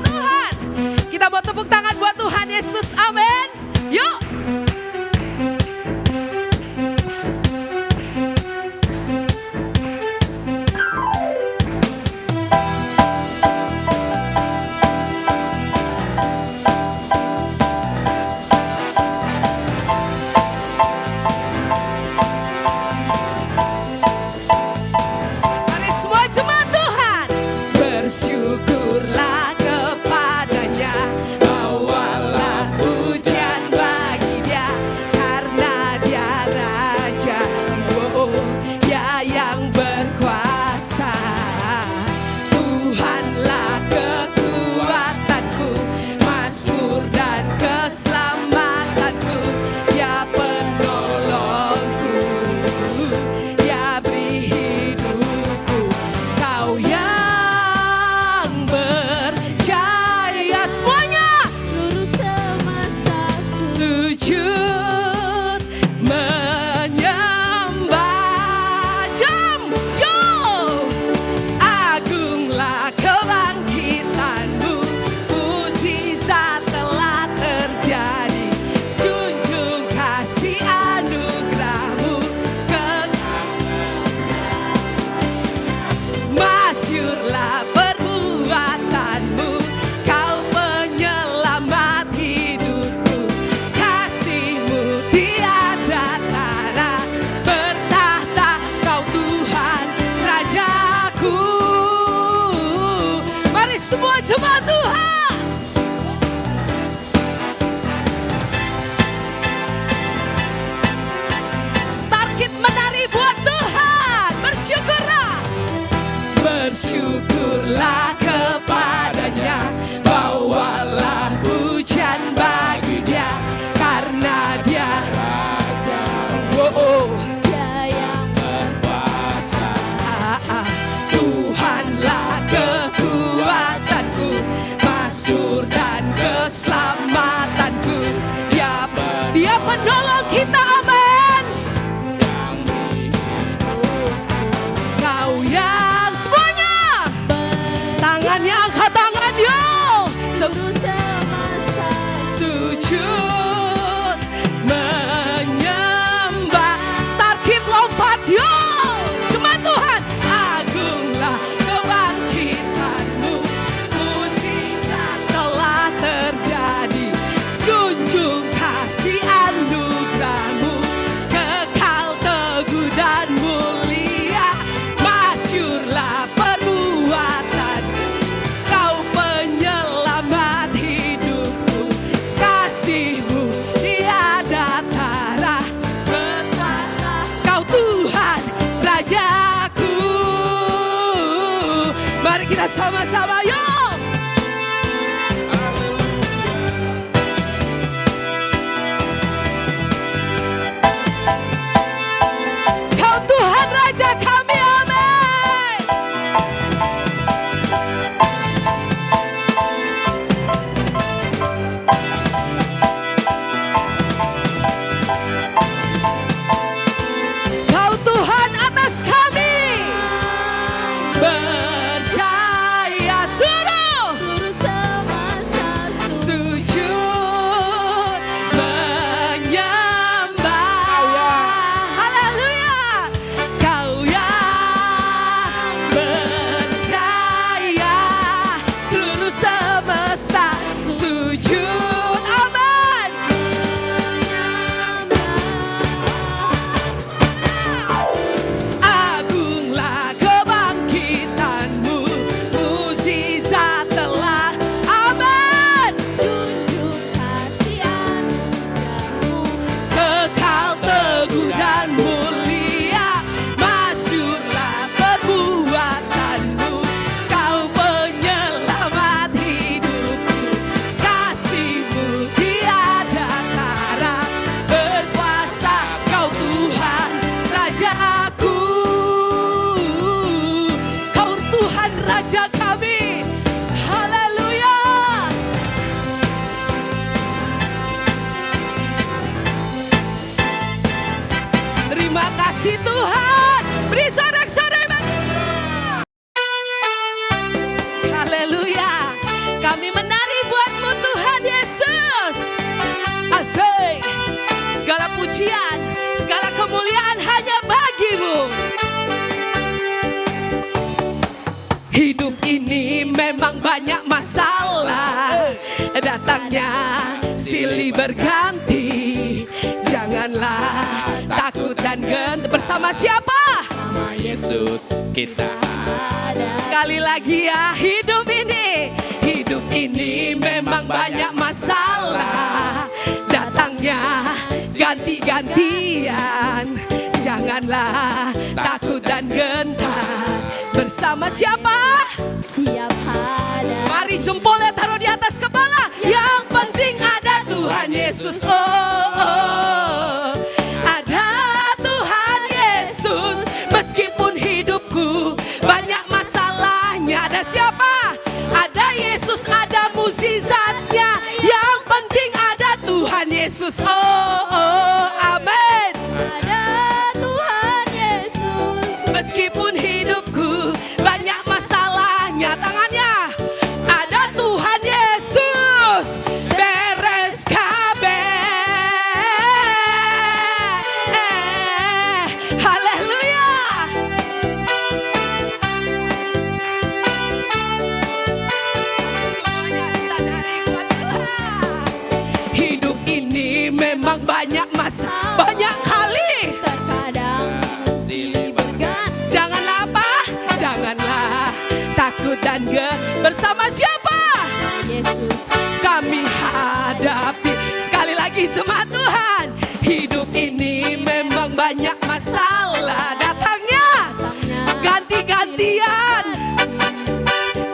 Tuhan, kita mau tepuk tangan buat Tuhan Yesus, amin. Yuk. Mari semua jemaat Tuhan, bersyukurlah kepadanya, bawalah pujian bagi Dia, karena Dia Raja, Dia yang berkuasa. Tuhanlah kekuatanku, mazmur dan keselamatanku, Dia penolongku, Dia beri hidupku. Kau yang berjaya, semuanya Seluruh semesta sujud menyembah. Jam, yo, agunglah kebangkitanmu, mukjizat telah terjadi, junjung kasih anugerahmu, masyurlah perbuatanmu, kau penyelamat hidupku, kasihmu tiada tara, bertahta kau Tuhan Rajaku. Mari semua jemaat Tuhan, Starkid menari buat Tuhan. Bersyukurlah, bersyukurlah kepadanya, bawalah pujian bagi Dia, karena Dia Raja, Dia yang berkuasa. Tuhanlah kekuatanku, mazmur dan keselamatanku, Dia penolong kita, amin. Kau yang semuanya, tangannya angkat tangan, yuk. seluruh semesta Sujud menyembah, Starkid lompat, yuk. Jemaat Tuhan, agunglah kebangkitanmu, mukjizat telah terjadi, junjung kasih anugerahmu, kekal teguh dan mulia, masyurlah perbuatan, kau penyelamat hidupku, kasihmu tiada tara, berkuasa kau Tuhan Rajaku. Mari kita sama-sama, yuk. Kau Tuhan Raja kami, amin. Kau Tuhan atas kami, berjaya, suruh seluruh semesta sujud menyembah. Haleluya. Kau yang berjaya, seluruh semesta sujud, amin. Agunglah kebangkitanmu, mukjizat telah, amin. junjung kasih anugerahmu, Kekal teguh dan mulia, masyurlah perbuatanmu, kau penyelamat hidupku, kasihmu tiada tara, berkuasa kau Tuhan Rajaku. Kau Tuhan Raja kami, haleluya. Terima kasih Tuhan. Beri sorak-sorai bagi Tuhan. segala pujian, segala kemuliaan hanya bagimu. Hidup ini memang banyak masalah, datangnya silih berganti. Janganlah takut dan gentar. Bersama siapa? Sama Yesus kita Ada Sekali lagi ya, hidup ini memang banyak masalah, datangnya ganti-gantian. Janganlah takut dan gentar. Bersama siapa? tiap ada. Mari jempolnya taruh di atas kepala. Yang penting ada Tuhan Yesus. Oh. Ada Tuhan Yesus. Meskipun hidupku banyak masalahnya, ada siapa? Ada Yesus, ada mukjizatnya. Yang penting ada Tuhan Yesus. Oh, amin. Ada Tuhan Yesus. Meskipun hidupku banyak masalahnya, tangannya. Ada Tuhan Yesus, beres kabeh. Haleluya. Hidup ini memang banyak banyak kali. Terkadang silih berganti. Janganlah apa? Janganlah takut dan bersama siapa? Yesus. Kami hadapi. Sekali lagi jemaat Tuhan, hidup ini memang banyak masalah, datangnya ganti-gantian.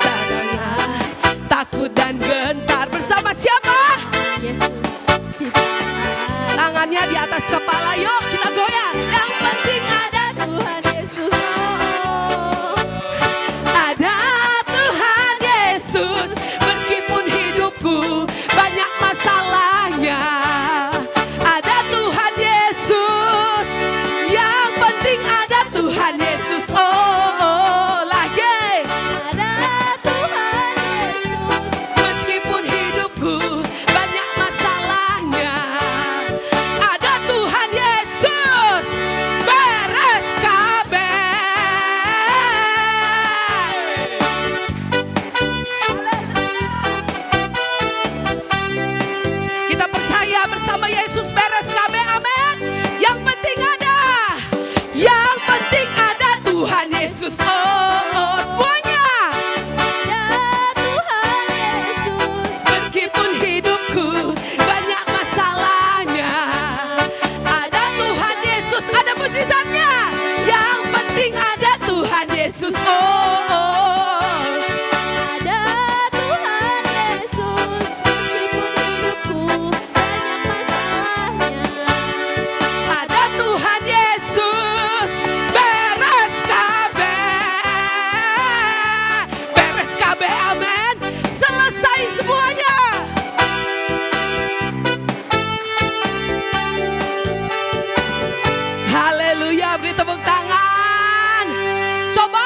Janganlah takut dan gentar. Bersama siapa? Yesus. Kita ada Tangannya di atas kepala, yuk kita goyang. Yang penting ada Tuhan Yesus. Oh, Ada Tuhan Yesus. Meskipun hidupku banyak masalahnya, ada Tuhan Yesus. Yang penting ada Tuhan Yesus. Oh, lagi. ada Tuhan Yesus. Meskipun hidupku banyak masalahnya, ada Tuhan Yesus. Beres kabeh. Kita percaya bersama Yesus beres kabeh, amin. Yang penting ada Tuhan Yesus. Oh, semuanya. Ada Tuhan Yesus. Meskipun hidupku banyak masalahnya, ada Tuhan Yesus, ada mukjizatnya. Yang penting ada Tuhan Yesus. Ada Tuhan Yesus. Meskipun hidupku banyak masalahnya. Ada Tuhan Yesus. Beres kabeh. Beres kabeh, amin. Selesai semuanya. Haleluya, beri tepuk tangan. Coba.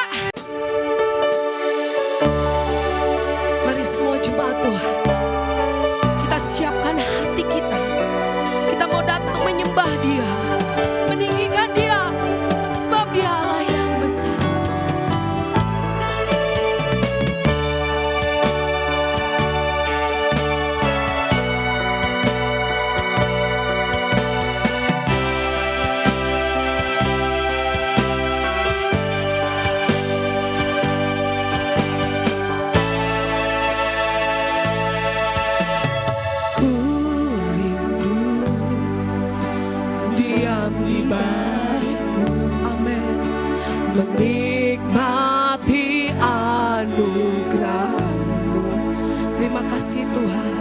Mari semua jemaat Tuhan, kita siapkan hati kita. Kita mau datang menyembah Dia, meninggikan Dia, sebab Dia Allah yang besar. Ku rindu diam di bait-Mu, amin. Menikmati anugerah-Mu. Terima kasih Tuhan.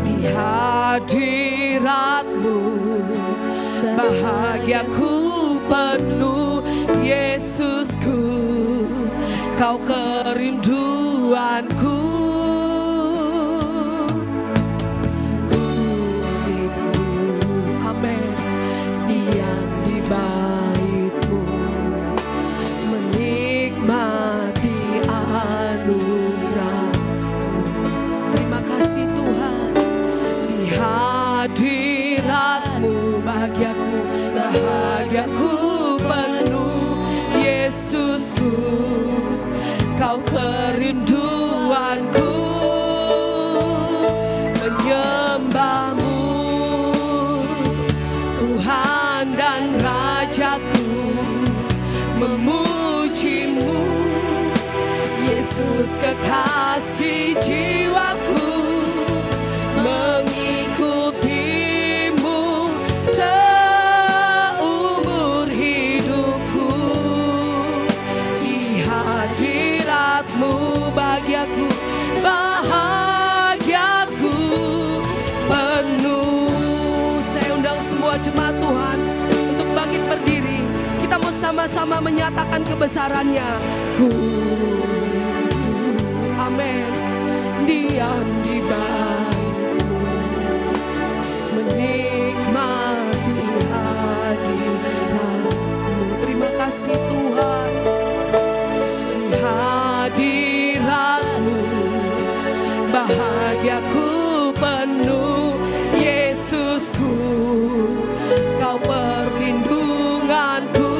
Di hadirat-Mu bahagiaku penuh, Yesusku. Kau kerinduanku. Ku rindu, amin, diam di bait-Mu, menikmati anugerah-Mu. Terima kasih Tuhan. Di hadirat-Mu Kau perinduanku, menyembahmu, Tuhan dan Rajaku, memujimu, Yesus kekasih jiwaku, mengikutimu seumur hidupku. Di hadiratmu bahagiaku, bahagiaku penuh. Saya undang semua jemaat Tuhan untuk bangkit berdiri. Kita mau sama-sama menyatakan kebesarannya. Ku rindu, amin, diam di baitmu, menikmati hadiratmu. Terima kasih Tuhan. Di hadiratmu bahagiaku penuh, Yesusku, Kau perlindunganku,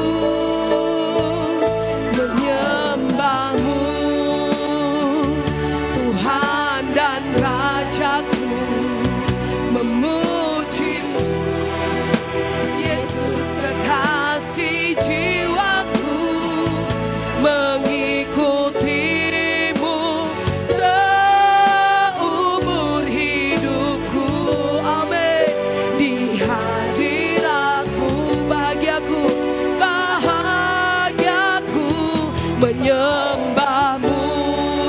menyembahmu, Tuhan dan Rajaku, memujimu, Yesus kekasih jiwaku, mengikutimu seumur hidupku. Amin. Di hadiratmu bahagiaku, bahagiaku menyembahmu,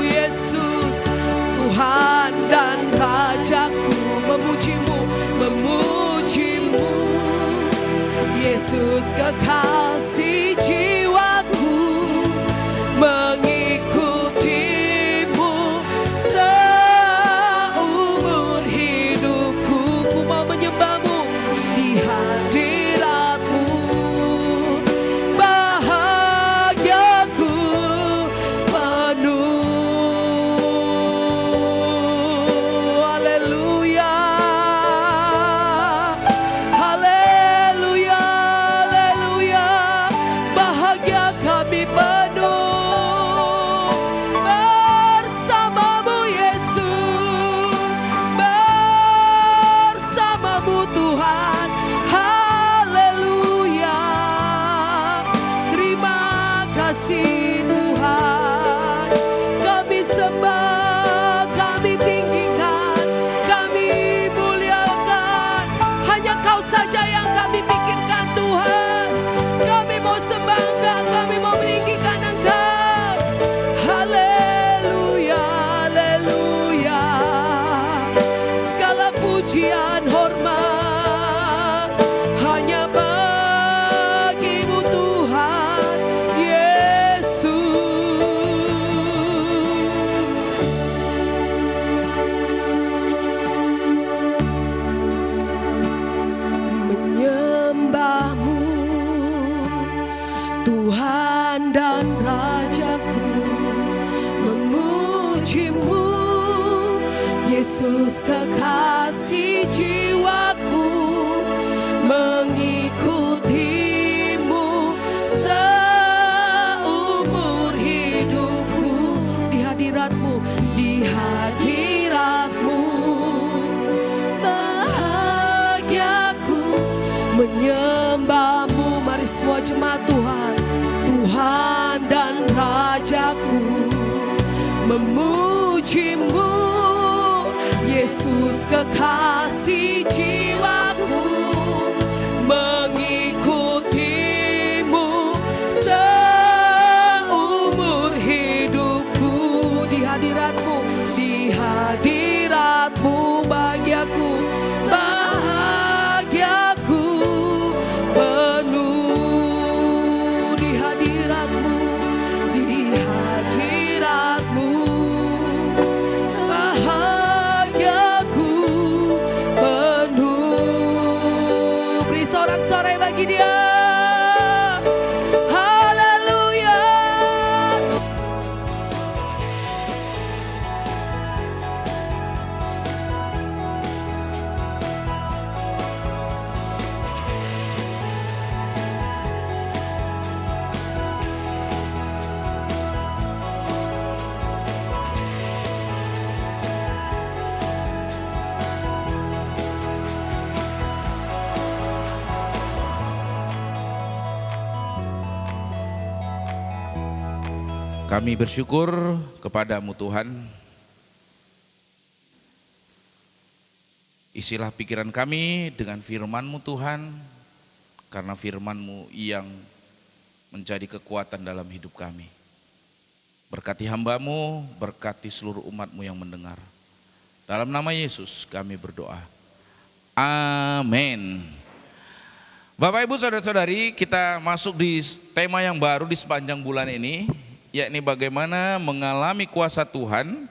Yesus, Tuhan dan Rajaku, memujimu, memujimu, Yesus kekasih jiwaku, mengikutimu seumur hidupku. Ku mau menyembahmu di hadiratmu, bahagiaku penuh. Haleluya, haleluya, haleluya. Bahagia kami penuh bersamamu, Yesus, bersamamu Tuhan. Haleluya. Terima kasih Tuhan. Kami sembah, kami tinggikan, kami muliakan. Hanya Kau saja yang kami pikirkan Tuhan. Kami mau sembah Engkau, kami mau meninggikan Engkau. Haleluya, haleluya. Segala pujian hormat hanya bagimu Tuhan Yesus. Menyembahmu, Tuhan dan Rajaku, memujimu, Yesus kekasih jiwaku, mengikutimu seumur hidupku. Di hadiratmu, di hadiratmu bahagiaku menyembahmu. Mari semua jemaat Tuhan, Tuhan dan Rajaku, memujimu, Yesus kekasih jiwaku, mengikutimu seumur hidupku. Di hadiratmu, di hadiratmu bahagiaku, bahagiaku penuh. Di hadiratmu, di hadiratmu bahagiaku penuh. Beri sorak-sorai bagi Dia. Haleluya. Kami bersyukur kepadamu Tuhan. Isilah pikiran kami dengan firman-Mu Tuhan, karena firman-Mu yang menjadi kekuatan dalam hidup kami. Berkati hamba-Mu, berkati seluruh umat-Mu yang mendengar. Dalam nama Yesus kami berdoa. Amin. Bapak Ibu Saudara-saudari, kita masuk di tema yang baru di sepanjang bulan ini, yakni bagaimana mengalami kuasa Tuhan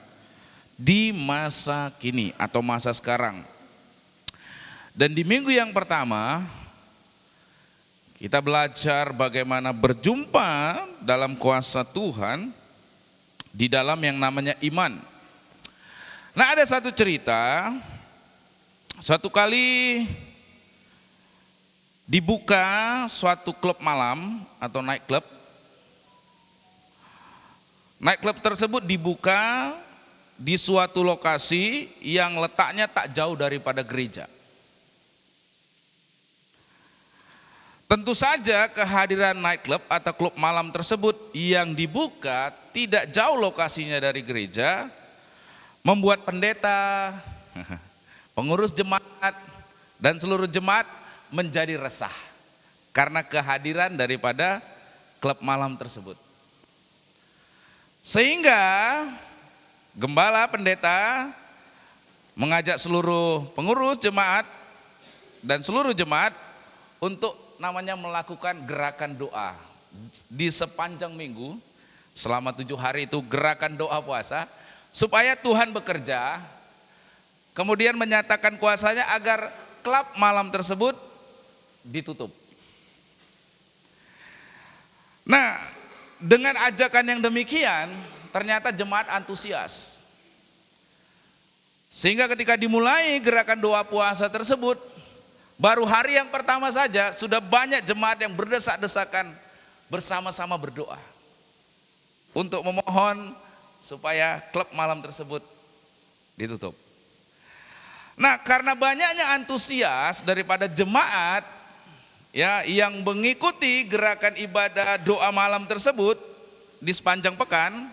di masa kini atau masa sekarang. Dan di minggu yang pertama kita belajar bagaimana berjumpa dalam kuasa Tuhan di dalam yang namanya iman. Nah, ada satu cerita, satu kali dibuka suatu klub malam atau night club. Night club tersebut dibuka di suatu lokasi yang letaknya tak jauh daripada gereja. Tentu saja kehadiran night club atau klub malam tersebut yang dibuka tidak jauh lokasinya dari gereja, membuat pendeta, pengurus jemaat, dan seluruh jemaat menjadi resah karena kehadiran daripada klub malam tersebut. Sehingga gembala pendeta mengajak seluruh pengurus jemaat dan seluruh jemaat untuk namanya melakukan gerakan doa di sepanjang minggu selama 7 hari, itu gerakan doa puasa supaya Tuhan bekerja, kemudian menyatakan kuasanya agar klub malam tersebut ditutup. Nah, dengan ajakan yang demikian, ternyata jemaat antusias. Sehingga ketika dimulai gerakan doa puasa tersebut, baru hari yang pertama saja sudah banyak jemaat yang berdesak-desakan bersama-sama berdoa untuk memohon supaya klub malam tersebut ditutup. Nah, karena banyaknya antusias daripada jemaat ya yang mengikuti gerakan ibadah doa malam tersebut di sepanjang pekan,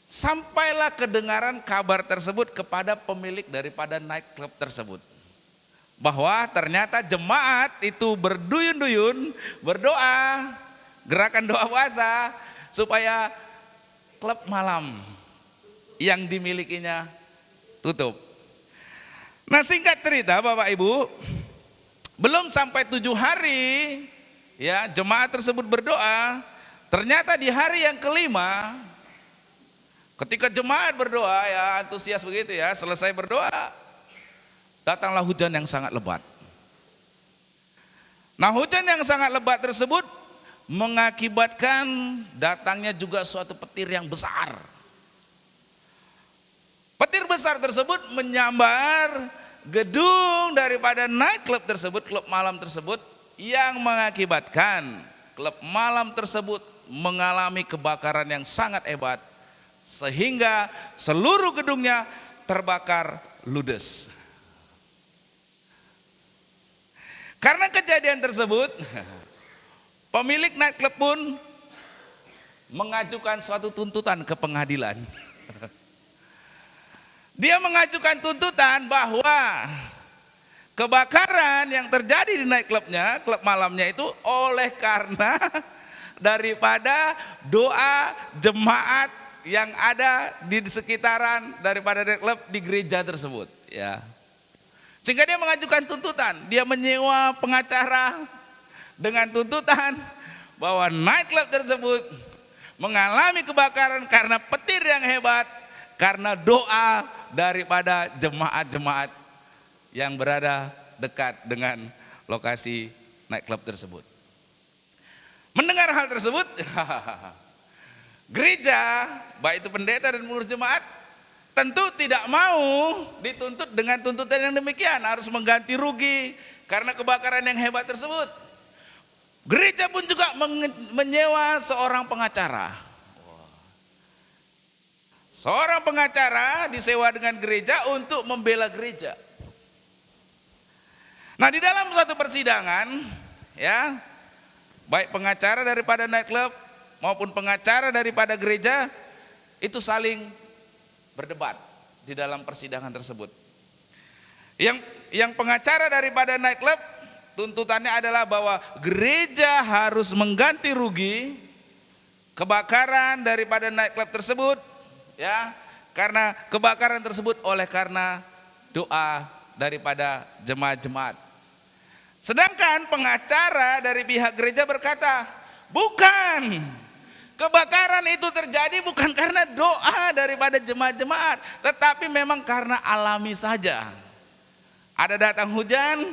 sampailah kedengaran kabar tersebut kepada pemilik daripada night club tersebut, bahwa ternyata jemaat itu berduyun-duyun berdoa gerakan doa puasa supaya klub malam yang dimilikinya tutup. Nah, singkat cerita Bapak Ibu, belum sampai 7 hari ya jemaat tersebut berdoa, ternyata di hari yang kelima ketika jemaat berdoa ya antusias begitu ya, selesai berdoa datanglah hujan yang sangat lebat. Nah, hujan yang sangat lebat tersebut mengakibatkan datangnya juga suatu petir yang besar. Petir besar tersebut menyambar gedung daripada night club tersebut, klub malam tersebut, yang mengakibatkan klub malam tersebut mengalami kebakaran yang sangat hebat sehingga seluruh gedungnya terbakar ludes. Karena kejadian tersebut, pemilik night club pun mengajukan suatu tuntutan ke pengadilan. Dia mengajukan tuntutan bahwa kebakaran yang terjadi di night clubnya, klub malamnya itu oleh karena daripada doa jemaat yang ada di sekitaran daripada night club di gereja tersebut, ya. Sehingga dia mengajukan tuntutan, dia menyewa pengacara dengan tuntutan bahwa night club tersebut mengalami kebakaran karena petir yang hebat, karena doa daripada jemaat-jemaat yang berada dekat dengan lokasi night club tersebut. Mendengar hal tersebut, gereja, baik itu pendeta dan pengurus jemaat, tentu tidak mau dituntut dengan tuntutan yang demikian, harus mengganti rugi karena kebakaran yang hebat tersebut. Gereja pun juga menyewa seorang pengacara. Seorang pengacara disewa dengan gereja untuk membela gereja. Nah, di dalam suatu persidangan, ya, baik pengacara daripada night club maupun pengacara daripada gereja itu saling berdebat di dalam persidangan tersebut. Yang pengacara daripada nightclub tuntutannya adalah bahwa gereja harus mengganti rugi kebakaran daripada nightclub tersebut, ya, karena kebakaran tersebut karena doa daripada jemaat-jemaat. Sedangkan pengacara dari pihak gereja berkata, bukan, kebakaran itu terjadi bukan karena doa daripada jemaat-jemaat, tetapi memang karena alami saja. Ada datang hujan,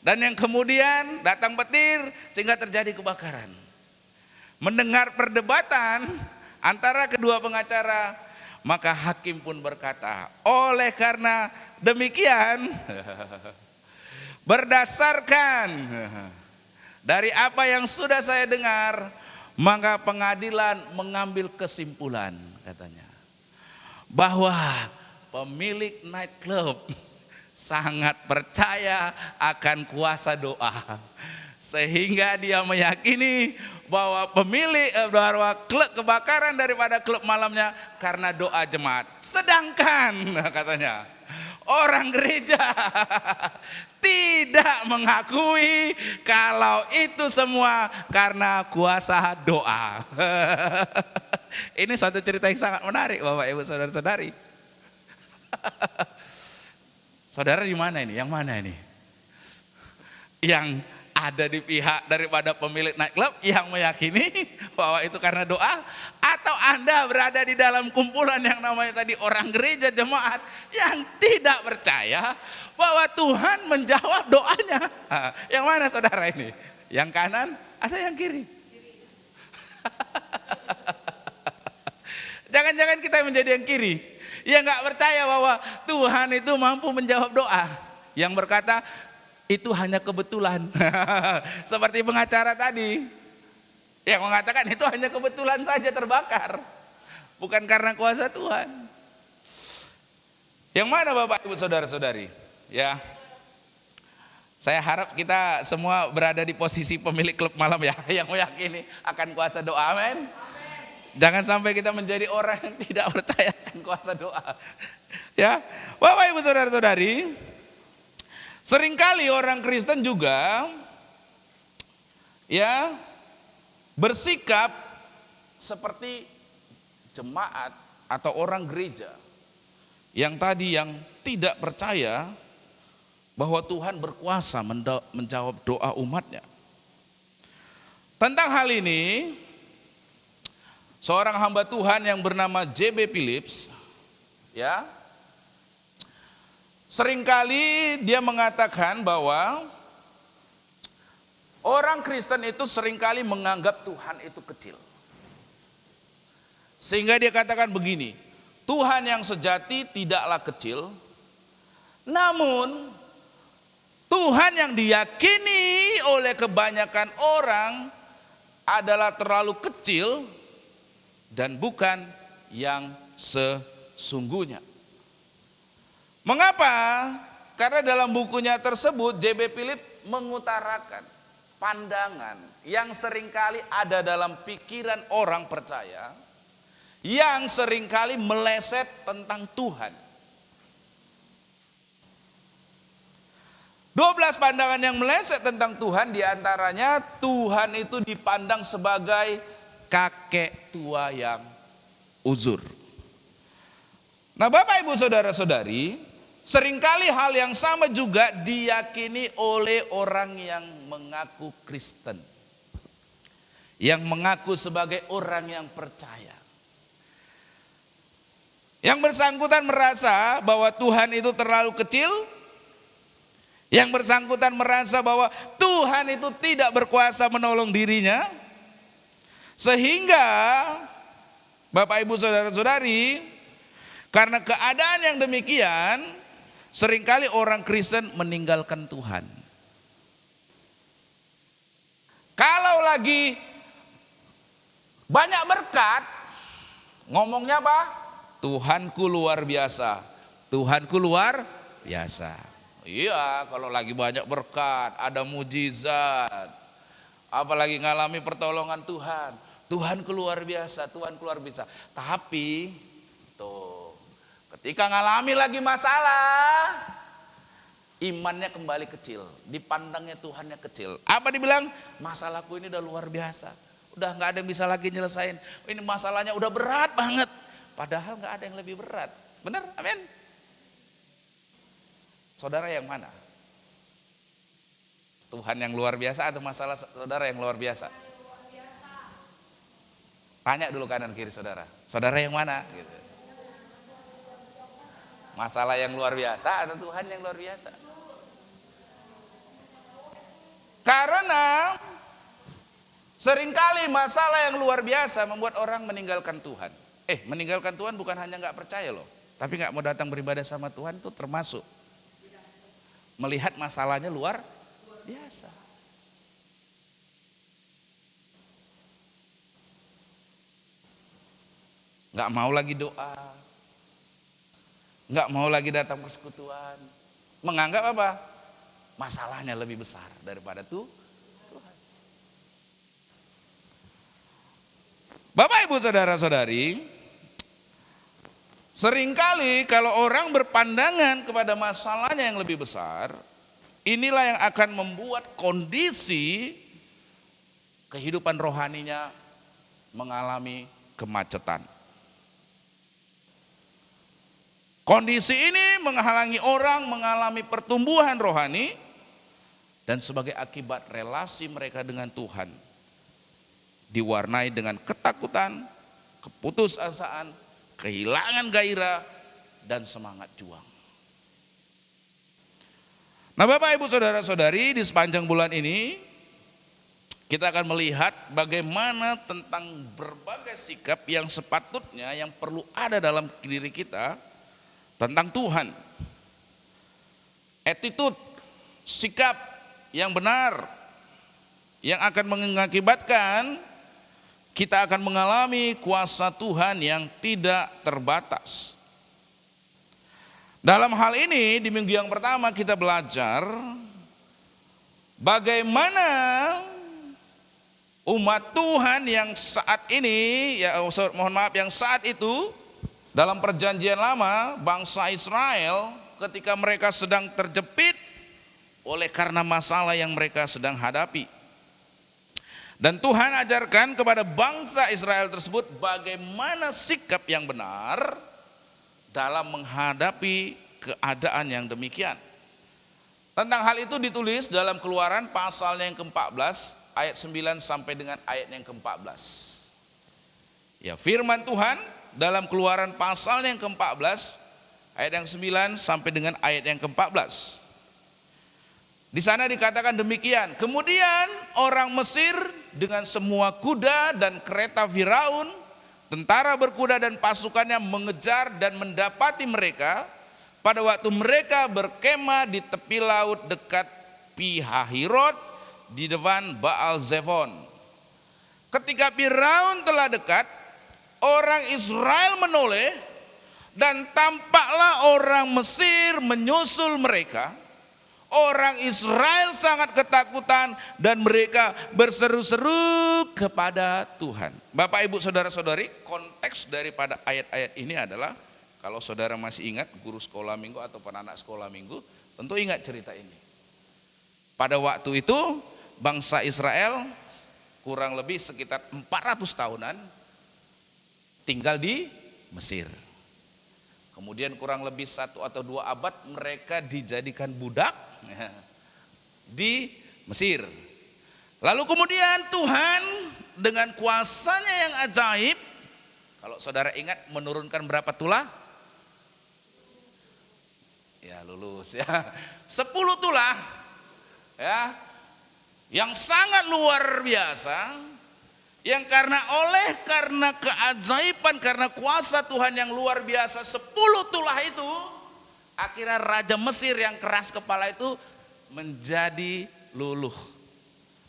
dan yang kemudian datang petir sehingga terjadi kebakaran. Mendengar perdebatan antara kedua pengacara, maka hakim pun berkata, oleh karena demikian, berdasarkan dari apa yang sudah saya dengar, maka pengadilan mengambil kesimpulan, katanya, bahwa pemilik nightclub sangat percaya akan kuasa doa, sehingga dia meyakini bahwa bahwa kebakaran daripada klub malamnya karena doa jemaat. Sedangkan katanya orang gereja tidak mengakui kalau itu semua karena kuasa doa. Ini suatu cerita yang sangat menarik, Bapak Ibu saudara-saudari. Saudara di mana ini? Yang mana ini? Yang ada di pihak daripada pemilik nightclub yang meyakini bahwa itu karena doa, atau Anda berada di dalam kumpulan yang namanya tadi orang gereja jemaat yang tidak percaya bahwa Tuhan menjawab doanya? Yang mana saudara ini? Yang kanan atau yang kiri? Jangan-jangan kita menjadi yang kiri, yang nggak percaya bahwa Tuhan itu mampu menjawab doa, yang berkata itu hanya kebetulan. Seperti pengacara tadi yang mengatakan itu hanya kebetulan saja terbakar, bukan karena kuasa Tuhan. Yang mana Bapak Ibu saudara-saudari? Ya, saya harap kita semua berada di posisi pemilik klub malam ya, yang meyakini akan kuasa doa. Amin. Jangan sampai kita menjadi orang yang tidak percaya akan kuasa doa. Ya, Bapak Ibu saudara-saudari, seringkali orang Kristen juga ya bersikap seperti jemaat atau orang gereja yang tadi yang tidak percaya bahwa Tuhan berkuasa menjawab doa umatnya. Tentang hal ini, seorang hamba Tuhan yang bernama J.B. Phillips, ya, seringkali dia mengatakan bahwa orang Kristen itu seringkali menganggap Tuhan itu kecil. Sehingga dia katakan begini, Tuhan yang sejati tidaklah kecil, namun Tuhan yang diyakini oleh kebanyakan orang adalah terlalu kecil dan bukan yang sesungguhnya. Mengapa? Karena dalam bukunya tersebut J.B. Phillips mengutarakan pandangan yang seringkali ada dalam pikiran orang percaya, yang seringkali meleset tentang Tuhan. 12 pandangan yang meleset tentang Tuhan, diantaranya Tuhan itu dipandang sebagai kakek tua yang uzur. Nah Bapak Ibu saudara-saudari, seringkali hal yang sama juga diyakini oleh orang yang mengaku Kristen, yang mengaku sebagai orang yang percaya. Yang bersangkutan merasa bahwa Tuhan itu terlalu kecil, yang bersangkutan merasa bahwa Tuhan itu tidak berkuasa menolong dirinya, sehingga Bapak Ibu saudara-saudari, karena keadaan yang demikian, seringkali orang Kristen meninggalkan Tuhan. Kalau lagi banyak berkat, ngomongnya apa? Tuhanku luar biasa, Tuhanku luar biasa. Iya, kalau lagi banyak berkat, ada mujizat, apalagi ngalami pertolongan Tuhan, Tuhanku luar biasa, Tuhanku luar biasa. Tapi tuh, ketika ngalami lagi masalah, imannya kembali kecil. Dipandangnya Tuhannya kecil. Apa dibilang? Masalahku ini udah luar biasa. Udah nggak ada yang bisa lagi nyelesain. Ini masalahnya udah berat banget. Padahal nggak ada yang lebih berat. Benar? Amin. Saudara yang mana? Tuhan yang luar biasa atau masalah saudara yang luar biasa? Tanya dulu kanan kiri saudara. Saudara yang mana? Gitu. Masalah yang luar biasa atau Tuhan yang luar biasa? Karena seringkali masalah yang luar biasa membuat orang meninggalkan Tuhan. Meninggalkan Tuhan bukan hanya nggak percaya loh, tapi nggak mau datang beribadah sama Tuhan itu termasuk melihat masalahnya luar biasa. Nggak mau lagi doa, nggak mau lagi datang persekutuan, menganggap apa? Masalahnya lebih besar daripada Tuhan. Bapak Ibu Saudara-saudari, seringkali kalau orang berpandangan kepada masalahnya yang lebih besar, inilah yang akan membuat kondisi kehidupan rohaninya mengalami kemacetan. Kondisi ini menghalangi orang mengalami pertumbuhan rohani dan sebagai akibat relasi mereka dengan Tuhan diwarnai dengan ketakutan, keputusasaan, kehilangan gairah dan semangat juang. Nah, Bapak Ibu Saudara-saudari, di sepanjang bulan ini kita akan melihat bagaimana tentang berbagai sikap yang sepatutnya yang perlu ada dalam diri kita tentang Tuhan. Attitude, sikap yang benar yang akan mengakibatkan kita akan mengalami kuasa Tuhan yang tidak terbatas. Dalam hal ini di minggu yang pertama kita belajar bagaimana umat Tuhan yang saat ini, yang saat itu dalam perjanjian lama bangsa Israel ketika mereka sedang terjepit oleh karena masalah yang mereka sedang hadapi. Dan Tuhan ajarkan kepada bangsa Israel tersebut bagaimana sikap yang benar dalam menghadapi keadaan yang demikian. Tentang hal itu ditulis dalam Keluaran pasalnya yang ke-14 ayat 9 sampai dengan ayat yang ke-14. Ya, firman Tuhan dalam Keluaran pasalnya yang ke-14 ayat yang 9 sampai dengan ayat yang ke-14. Di sana dikatakan demikian, kemudian orang Mesir dengan semua kuda dan kereta Firaun, tentara berkuda dan pasukannya mengejar dan mendapati mereka pada waktu mereka berkemah di tepi laut dekat Pihahirot di depan Baal Zefon. Ketika Firaun telah dekat, orang Israel menoleh dan tampaklah orang Mesir menyusul mereka. Orang Israel sangat ketakutan dan mereka berseru-seru kepada Tuhan. Bapak Ibu Saudara-saudari, konteks daripada ayat-ayat ini adalah, kalau saudara masih ingat guru sekolah minggu atau anak sekolah minggu, tentu ingat cerita ini. Pada waktu itu bangsa Israel kurang lebih sekitar 400 tahunan tinggal di Mesir. Kemudian kurang lebih 1 atau 2 abad mereka dijadikan budak di Mesir. Lalu kemudian Tuhan dengan kuasanya yang ajaib, kalau saudara ingat menurunkan berapa tulah? Ya lulus ya, 10 tulah ya, yang sangat luar biasa, yang karena keajaiban, karena kuasa Tuhan yang luar biasa 10 tulah itu, akhirnya Raja Mesir yang keras kepala itu menjadi luluh.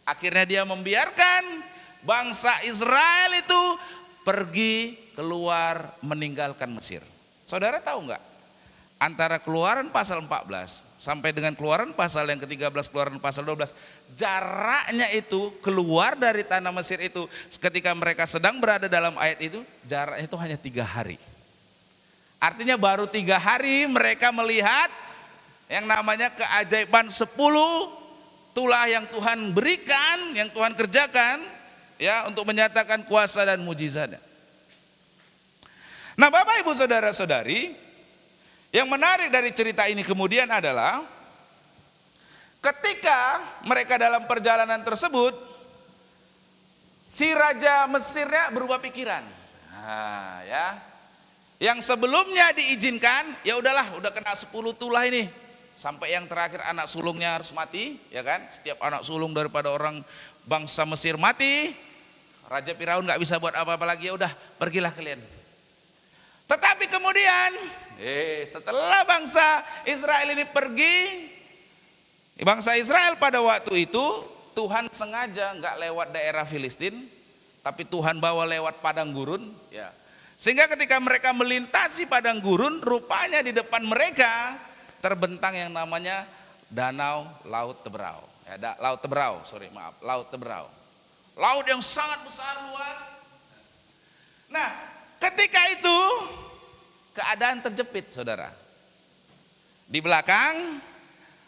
Akhirnya dia membiarkan bangsa Israel itu pergi keluar meninggalkan Mesir. Saudara tahu nggak? antara Keluaran pasal 14 sampai dengan Keluaran pasal yang ke-13, Keluaran pasal 12, jaraknya itu keluar dari tanah Mesir itu ketika mereka sedang berada dalam ayat itu, jaraknya itu hanya 3 hari. Artinya baru 3 hari mereka melihat yang namanya keajaiban 10 tulah yang Tuhan berikan, yang Tuhan kerjakan ya untuk menyatakan kuasa dan mujizatnya. Nah, Bapak Ibu saudara-saudari, yang menarik dari cerita ini kemudian adalah ketika mereka dalam perjalanan tersebut, si raja Mesirnya berubah pikiran. Nah, ya. Yang sebelumnya diizinkan, ya udahlah, udah kena 10 tulah ini. Sampai yang terakhir anak sulungnya harus mati, ya kan? Setiap anak sulung daripada orang bangsa Mesir mati, Raja Firaun nggak bisa buat apa-apa lagi, ya udah, pergilah kalian. Tetapi kemudian setelah bangsa Israel ini pergi, bangsa Israel pada waktu itu Tuhan sengaja nggak lewat daerah Filistin, tapi Tuhan bawa lewat padang gurun. Ya. Sehingga ketika mereka melintasi padang gurun, rupanya di depan mereka terbentang yang namanya danau Laut Teberau. Ya, Laut Teberau, Laut Teberau. Laut yang sangat besar luas. Nah, ketika itu keadaan terjepit, saudara. Di belakang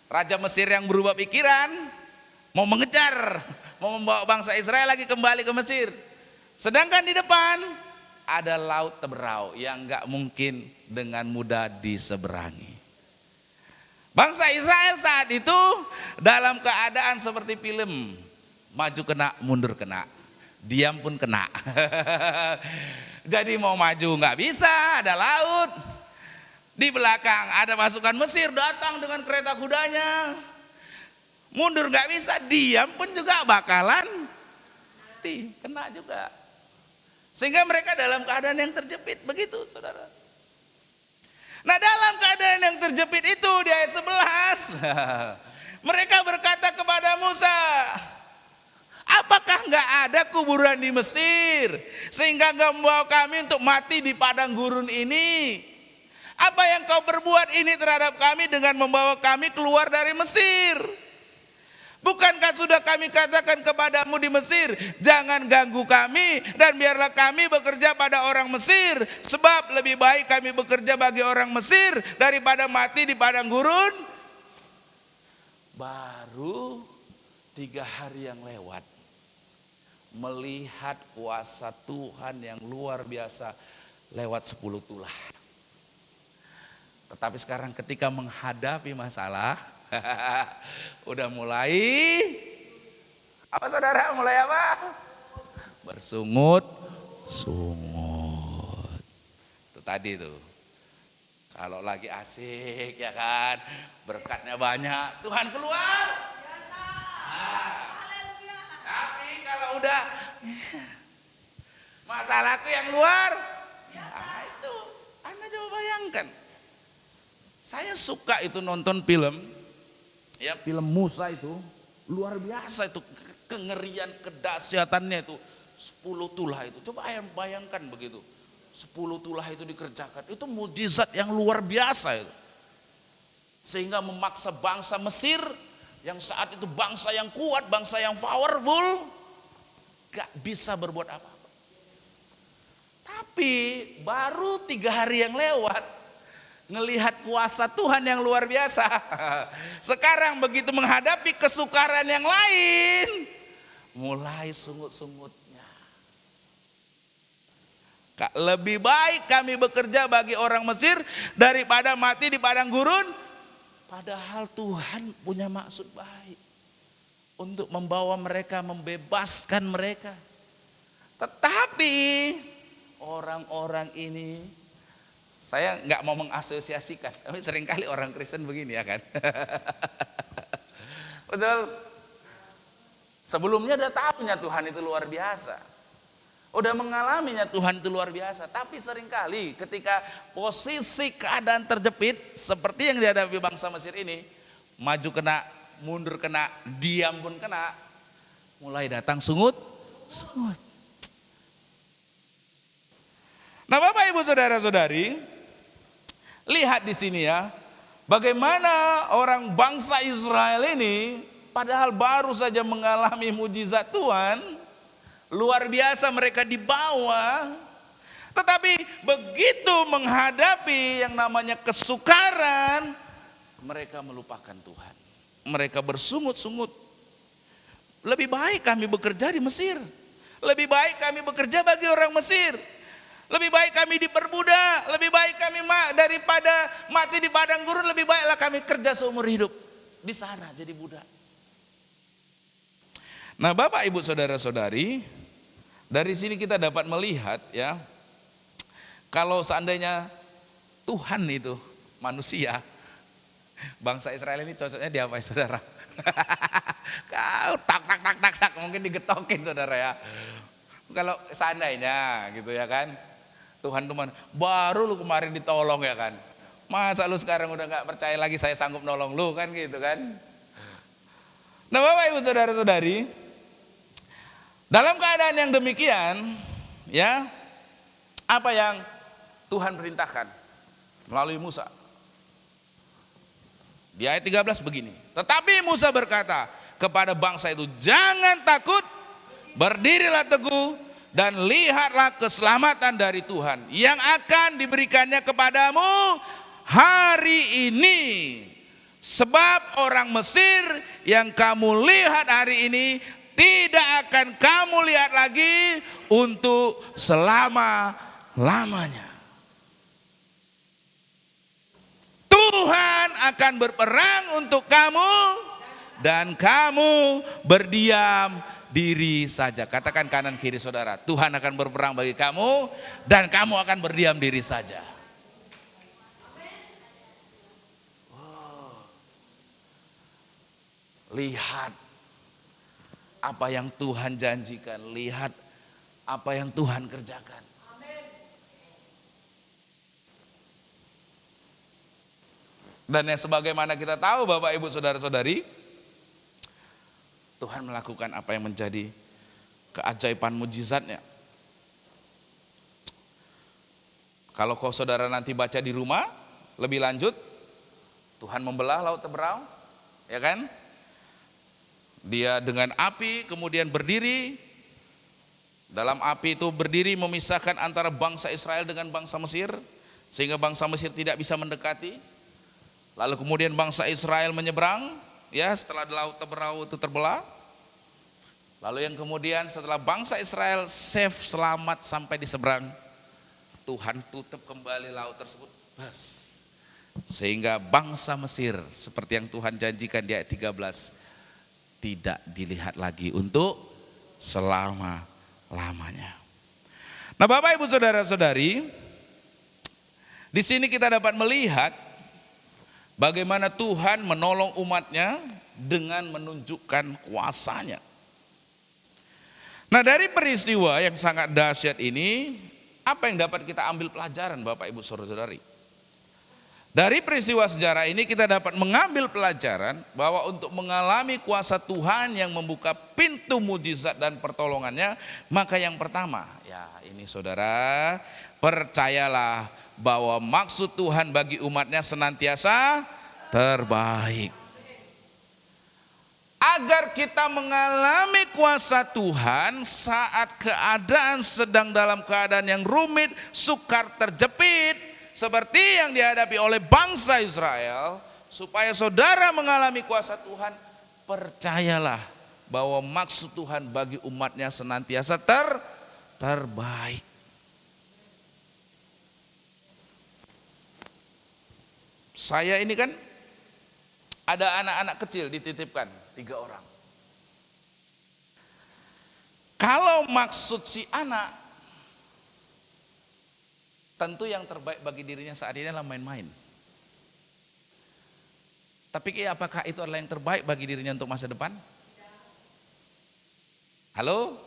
Raja Mesir yang berubah pikiran mau mengejar, mau membawa bangsa Israel lagi kembali ke Mesir. Sedangkan di depan ada Laut Teberau yang gak mungkin dengan mudah diseberangi. Bangsa Israel saat itu dalam keadaan seperti film, maju kena, mundur kena, diam pun kena. Jadi mau maju nggak bisa, ada laut. Di belakang ada pasukan Mesir datang dengan kereta kudanya. Mundur nggak bisa, diam pun juga bakalan mati, kena juga. Sehingga mereka dalam keadaan yang terjepit, begitu saudara. Nah, dalam keadaan yang terjepit itu di ayat 11, mereka berkata kepada Musa, apakah nggak ada kuburan di Mesir sehingga nggak membawa kami untuk mati di padang gurun ini? Apa yang kau berbuat ini terhadap kami dengan membawa kami keluar dari Mesir? Bukankah sudah kami katakan kepadamu di Mesir, jangan ganggu kami dan biarlah kami bekerja pada orang Mesir, sebab lebih baik kami bekerja bagi orang Mesir daripada mati di padang gurun? Baru 3 hari yang lewat, melihat kuasa Tuhan yang luar biasa lewat 10 tulah. Tetapi sekarang ketika menghadapi masalah, udah mulai apa saudara? Mulai apa? Bersungut-sungut. Itu tadi tuh. Kalau lagi asik ya kan, berkatnya banyak, Tuhan keluar. Tapi kalau udah masalahku yang luar, nah itu Anda coba bayangkan. Saya suka itu nonton film, ya film Musa itu luar biasa itu kengerian, kedahsyatannya itu 10 tulah itu. Coba bayangkan begitu, 10 tulah itu dikerjakan, itu mujizat yang luar biasa itu. Sehingga memaksa bangsa Mesir yang saat itu bangsa yang kuat, bangsa yang powerful, gak bisa berbuat apa-apa. Tapi baru 3 hari yang lewat, ngelihat kuasa Tuhan yang luar biasa. Sekarang begitu menghadapi kesukaran yang lain, mulai sungut-sungutnya. Lebih baik kami bekerja bagi orang Mesir daripada mati di padang gurun. Padahal Tuhan punya maksud baik untuk membawa mereka, membebaskan mereka. Tetapi orang-orang ini, saya nggak mau mengasosiasikan, tapi seringkali orang Kristen begini ya kan. Betul. Sebelumnya udah tahunya Tuhan itu luar biasa. Udah mengalaminya Tuhan itu luar biasa. Tapi seringkali ketika posisi keadaan terjepit seperti yang dihadapi bangsa Mesir ini, maju kena, mundur kena, diam pun kena, mulai datang sungut. Nah Bapak Ibu Saudara-saudari, Lihat di sini ya, bagaimana orang bangsa Israel ini padahal baru saja mengalami mujizat Tuhan, luar biasa mereka dibawa, tetapi begitu menghadapi yang namanya kesukaran, mereka melupakan Tuhan. Mereka bersungut-sungut. Lebih baik kami bekerja di Mesir. Lebih baik kami bekerja bagi orang Mesir. Lebih baik kami diperbudak. Lebih baik kami daripada mati di padang gurun, lebih baiklah kami kerja seumur hidup di sana jadi budak. Nah, Bapak Ibu Saudara-saudari, dari sini kita dapat melihat ya, kalau seandainya Tuhan itu manusia, bangsa Israel ini cocoknya di apa ya saudara? Kau tak mungkin digetokin saudara ya. Kalau seandainya gitu ya kan, Tuhan tuh baru lu kemarin ditolong ya kan, masa lu sekarang udah gak percaya lagi saya sanggup nolong lu kan gitu kan. Nah Bapak Ibu Saudara-saudari, dalam keadaan yang demikian ya, apa yang Tuhan perintahkan melalui Musa? Di ayat 13 begini, tetapi Musa berkata kepada bangsa itu, jangan takut, berdirilah teguh dan lihatlah keselamatan dari Tuhan yang akan diberikannya kepadamu hari ini. Sebab orang Mesir yang kamu lihat hari ini tidak akan kamu lihat lagi untuk selama-lamanya. Tuhan akan berperang untuk kamu dan kamu berdiam diri saja. Katakan kanan kiri saudara, Tuhan akan berperang bagi kamu dan kamu akan berdiam diri saja. Lihat apa yang Tuhan janjikan, lihat apa yang Tuhan kerjakan. Dan yang sebagaimana kita tahu Bapak Ibu Saudara-saudari, Tuhan melakukan apa yang menjadi keajaiban mujizatnya. Kalau kau saudara nanti baca di rumah lebih lanjut, Tuhan membelah laut Teberau, ya kan? Dia dengan api kemudian berdiri, dalam api itu berdiri memisahkan antara bangsa Israel dengan bangsa Mesir, sehingga bangsa Mesir tidak bisa mendekati. Lalu kemudian bangsa Israel menyeberang, ya setelah laut Teberau itu terbelah. Lalu yang kemudian setelah bangsa Israel safe, selamat sampai di seberang, Tuhan tutup kembali laut tersebut, bas. Sehingga bangsa Mesir seperti yang Tuhan janjikan di ayat 13 tidak dilihat lagi untuk selama-lamanya. Nah Bapak Ibu Saudara-saudari, di sini kita dapat melihat bagaimana Tuhan menolong umatnya dengan menunjukkan kuasanya. Nah dari peristiwa yang sangat dahsyat ini, apa yang dapat kita ambil pelajaran Bapak Ibu Saudara-saudari? Dari peristiwa sejarah ini kita dapat mengambil pelajaran bahwa untuk mengalami kuasa Tuhan yang membuka pintu mujizat dan pertolongannya, maka yang pertama, ya ini saudara, percayalah bahwa maksud Tuhan bagi umatnya senantiasa terbaik. Agar kita mengalami kuasa Tuhan saat keadaan sedang dalam keadaan yang rumit, sukar, terjepit, seperti yang dihadapi oleh bangsa Israel, supaya saudara mengalami kuasa Tuhan, percayalah bahwa maksud Tuhan bagi umatnya senantiasa terbaik. Saya ini kan ada anak-anak kecil dititipkan 3 orang. Kalau maksud si anak, tentu yang terbaik bagi dirinya saat ini adalah main-main. Tapi apakah itu adalah yang terbaik bagi dirinya untuk masa depan? Halo?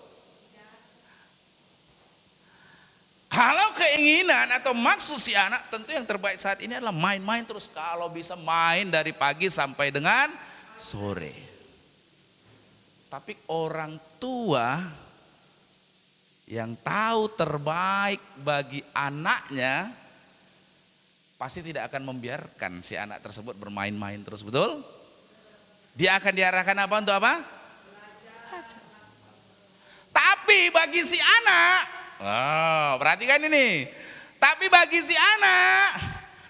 Kalau keinginan atau maksud si anak, tentu yang terbaik saat ini adalah main-main terus. Kalau bisa main dari pagi sampai dengan sore. Tapi orang tua yang tahu terbaik bagi anaknya, pasti tidak akan membiarkan si anak tersebut bermain-main terus, betul? Dia akan diarahkan apa untuk apa? Belajar. Tapi bagi si anak, perhatikan ini. Tapi bagi si anak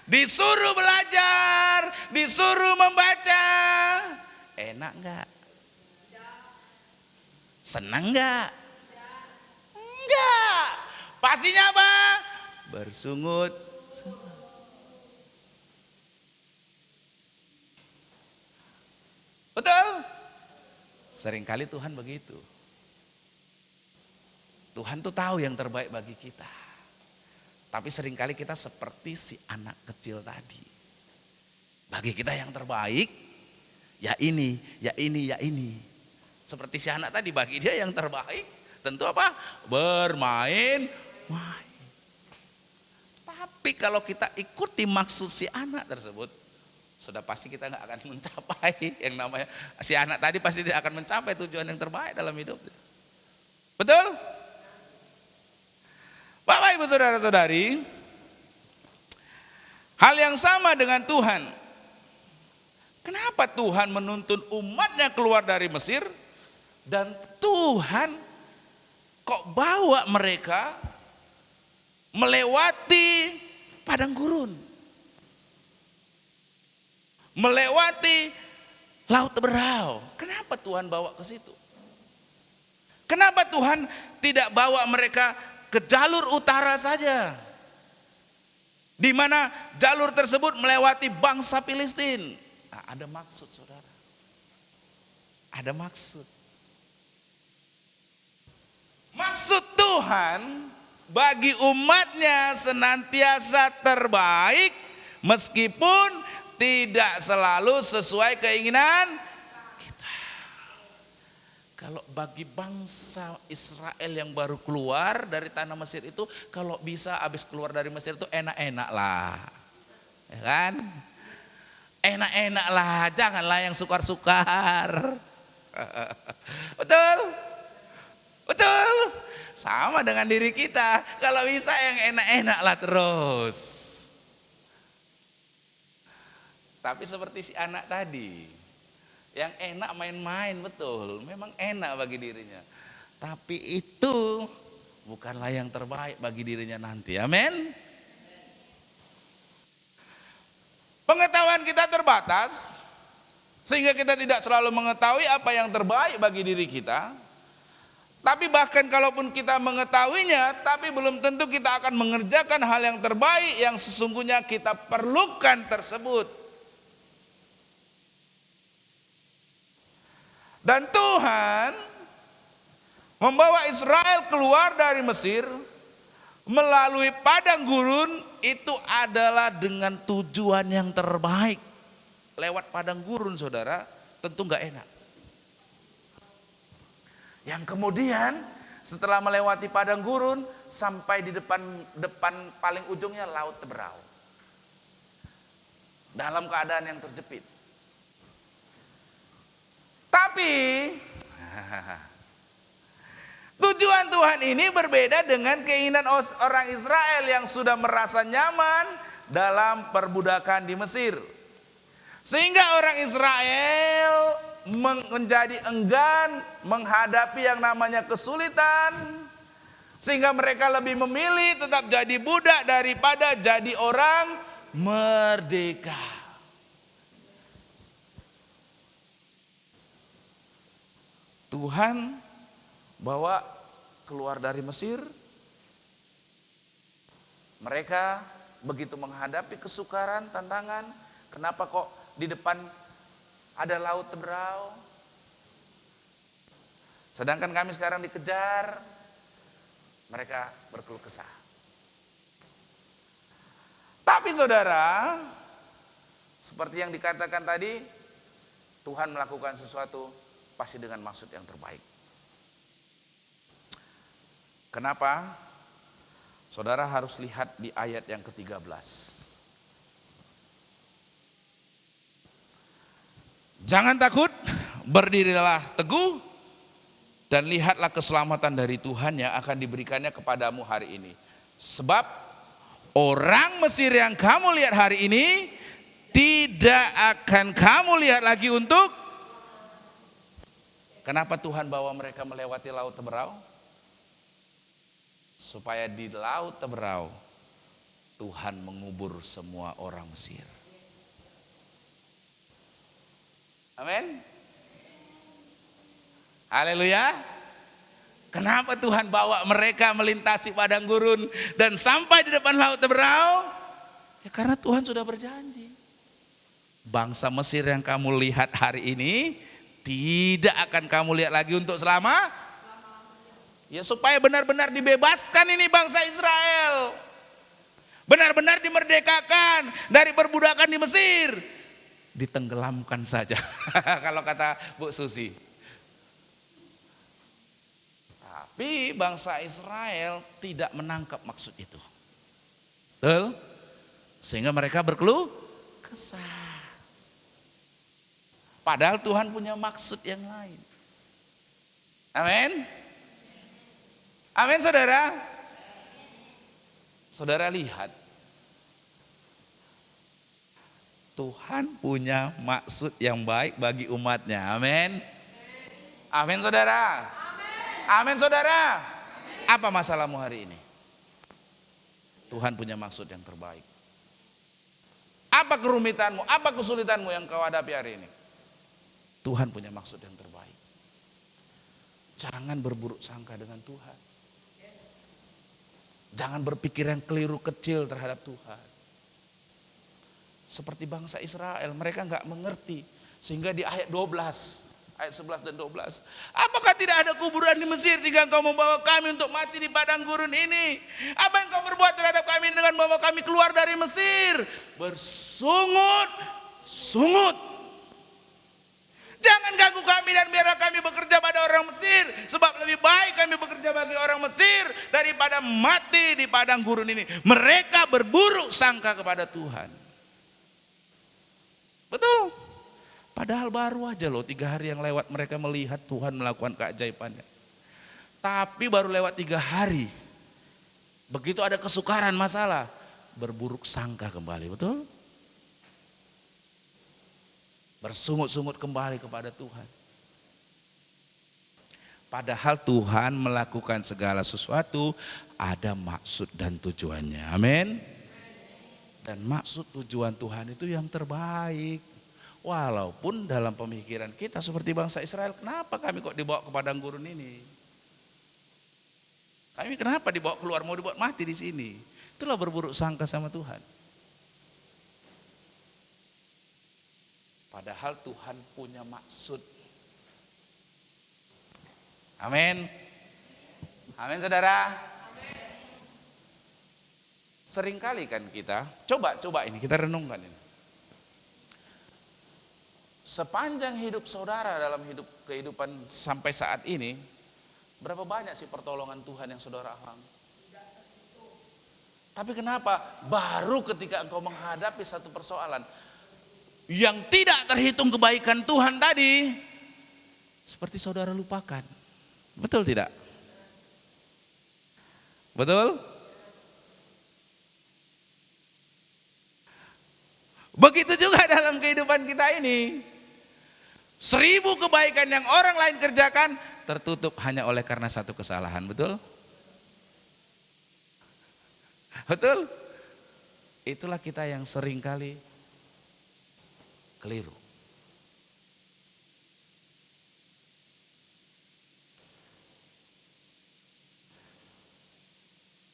disuruh belajar, disuruh membaca, enak enggak? Senang enggak? Enggak. Pastinya apa? Bersungut. Betul? Seringkali Tuhan begitu. Tuhan tuh tahu yang terbaik bagi kita. Tapi seringkali kita seperti si anak kecil tadi. Bagi kita yang terbaik, ya ini, ya ini, ya ini. Seperti si anak tadi, bagi dia yang terbaik tentu apa? Bermain. Tapi kalau kita ikuti maksud si anak tersebut, sudah pasti kita nggak akan mencapai yang namanya si anak tadi, pasti tidak akan mencapai tujuan yang terbaik dalam hidup. Betul? Bapak, Ibu, Saudara-saudari, hal yang sama dengan Tuhan. Kenapa Tuhan menuntun umatnya keluar dari Mesir dan Tuhan kok bawa mereka melewati padang gurun, melewati laut berau? Kenapa Tuhan bawa ke situ? Kenapa Tuhan tidak bawa mereka ke jalur utara saja, di mana jalur tersebut melewati bangsa Filistin? Nah, ada maksud, saudara. Ada maksud. Maksud Tuhan bagi umatnya senantiasa terbaik, meskipun tidak selalu sesuai keinginan kita. Kalau bagi bangsa Israel yang baru keluar dari tanah Mesir itu, kalau bisa habis keluar dari Mesir itu enak-enak lah, ya kan? Enak-enak lah, janganlah yang sukar-sukar. Betul? Betul? Sama dengan diri kita, kalau bisa yang enak-enak lah terus. Tapi seperti si anak tadi, yang enak main-main, betul, memang enak bagi dirinya. Tapi itu bukanlah yang terbaik bagi dirinya nanti, amin. Pengetahuan kita terbatas, sehingga kita tidak selalu mengetahui apa yang terbaik bagi diri kita. Tapi bahkan kalaupun kita mengetahuinya, tapi belum tentu kita akan mengerjakan hal yang terbaik yang sesungguhnya kita perlukan tersebut. Dan Tuhan membawa Israel keluar dari Mesir melalui padang gurun, itu adalah dengan tujuan yang terbaik. Lewat padang gurun, saudara, tentu nggak enak. Yang kemudian setelah melewati padang gurun, sampai di depan paling ujungnya laut berau, dalam keadaan yang terjepit. Tapi tujuan Tuhan ini berbeda dengan keinginan orang Israel yang sudah merasa nyaman dalam perbudakan di Mesir. Sehingga orang Israel menjadi enggan menghadapi yang namanya kesulitan. Sehingga mereka lebih memilih tetap jadi budak daripada jadi orang merdeka. Tuhan bawa keluar dari Mesir. Mereka begitu menghadapi kesukaran, tantangan. Kenapa kok di depan ada laut berau? Sedangkan kami sekarang dikejar. Mereka berkeluh kesah. Tapi saudara, seperti yang dikatakan tadi, Tuhan melakukan sesuatu pasti dengan maksud yang terbaik. Kenapa? Saudara harus lihat di ayat yang ke-13. Jangan takut, berdirilah teguh, dan lihatlah keselamatan dari Tuhan yang akan diberikannya kepadamu hari ini. Sebab orang Mesir yang kamu lihat hari ini tidak akan kamu lihat lagi untuk. Kenapa Tuhan bawa mereka melewati Laut Teberau? Supaya di Laut Teberau Tuhan mengubur semua orang Mesir. Amin. Haleluya. Kenapa Tuhan bawa mereka melintasi padang gurun dan sampai di depan Laut Teberau? Ya karena Tuhan sudah berjanji. Bangsa Mesir yang kamu lihat hari ini tidak akan kamu lihat lagi untuk selama. Ya supaya benar-benar dibebaskan ini bangsa Israel. Benar-benar dimerdekakan dari perbudakan di Mesir. Ditenggelamkan saja kalau kata Bu Susi. Tapi bangsa Israel tidak menangkap maksud itu. Betul? Sehingga mereka berkeluh kesah. Padahal Tuhan punya maksud yang lain. Amin. Amin saudara. Saudara lihat. Tuhan punya maksud yang baik bagi umatnya. Amin. Amin saudara. Amin saudara. Apa masalahmu hari ini? Tuhan punya maksud yang terbaik. Apa kerumitanmu? Apa kesulitanmu yang kau hadapi hari ini? Tuhan punya maksud yang terbaik. Jangan berburuk sangka dengan Tuhan. Jangan berpikir yang keliru kecil terhadap Tuhan. Seperti bangsa Israel, mereka enggak mengerti. Sehingga di ayat 12, ayat 11 dan 12. Apakah tidak ada kuburan di Mesir sehingga engkau membawa kami untuk mati di padang gurun ini? Apa yang kau berbuat terhadap kami dengan membawa kami keluar dari Mesir? Bersungut-sungut. Jangan ganggu kami dan biarlah kami bekerja pada orang Mesir. Sebab lebih baik kami bekerja bagi orang Mesir daripada mati di padang gurun ini. Mereka berburuk sangka kepada Tuhan. Betul. Padahal baru aja loh 3 hari yang lewat mereka melihat Tuhan melakukan keajaibannya. Tapi baru lewat 3 hari. Begitu ada kesukaran masalah. Berburuk sangka kembali, betul? Bersungut-sungut kembali kepada Tuhan. Padahal Tuhan melakukan segala sesuatu ada maksud dan tujuannya. Amin. Dan maksud tujuan Tuhan itu yang terbaik. Walaupun dalam pemikiran kita seperti bangsa Israel, kenapa kami kok dibawa ke padang gurun ini? Kami kenapa dibawa keluar, mau dibuat mati di sini? Itulah berburuk sangka sama Tuhan. Padahal Tuhan punya maksud. Amin. Amin saudara. Seringkali kan kita, coba ini kita renungkan ini. Sepanjang hidup saudara dalam kehidupan sampai saat ini, berapa banyak sih pertolongan Tuhan yang saudara alami? Tapi kenapa baru ketika engkau menghadapi satu persoalan yang tidak terhitung kebaikan Tuhan tadi, seperti saudara lupakan. Betul tidak? Betul? Begitu juga dalam kehidupan kita ini. 1000 kebaikan yang orang lain kerjakan tertutup hanya oleh karena satu kesalahan, betul? Betul? Itulah kita yang seringkali keliru.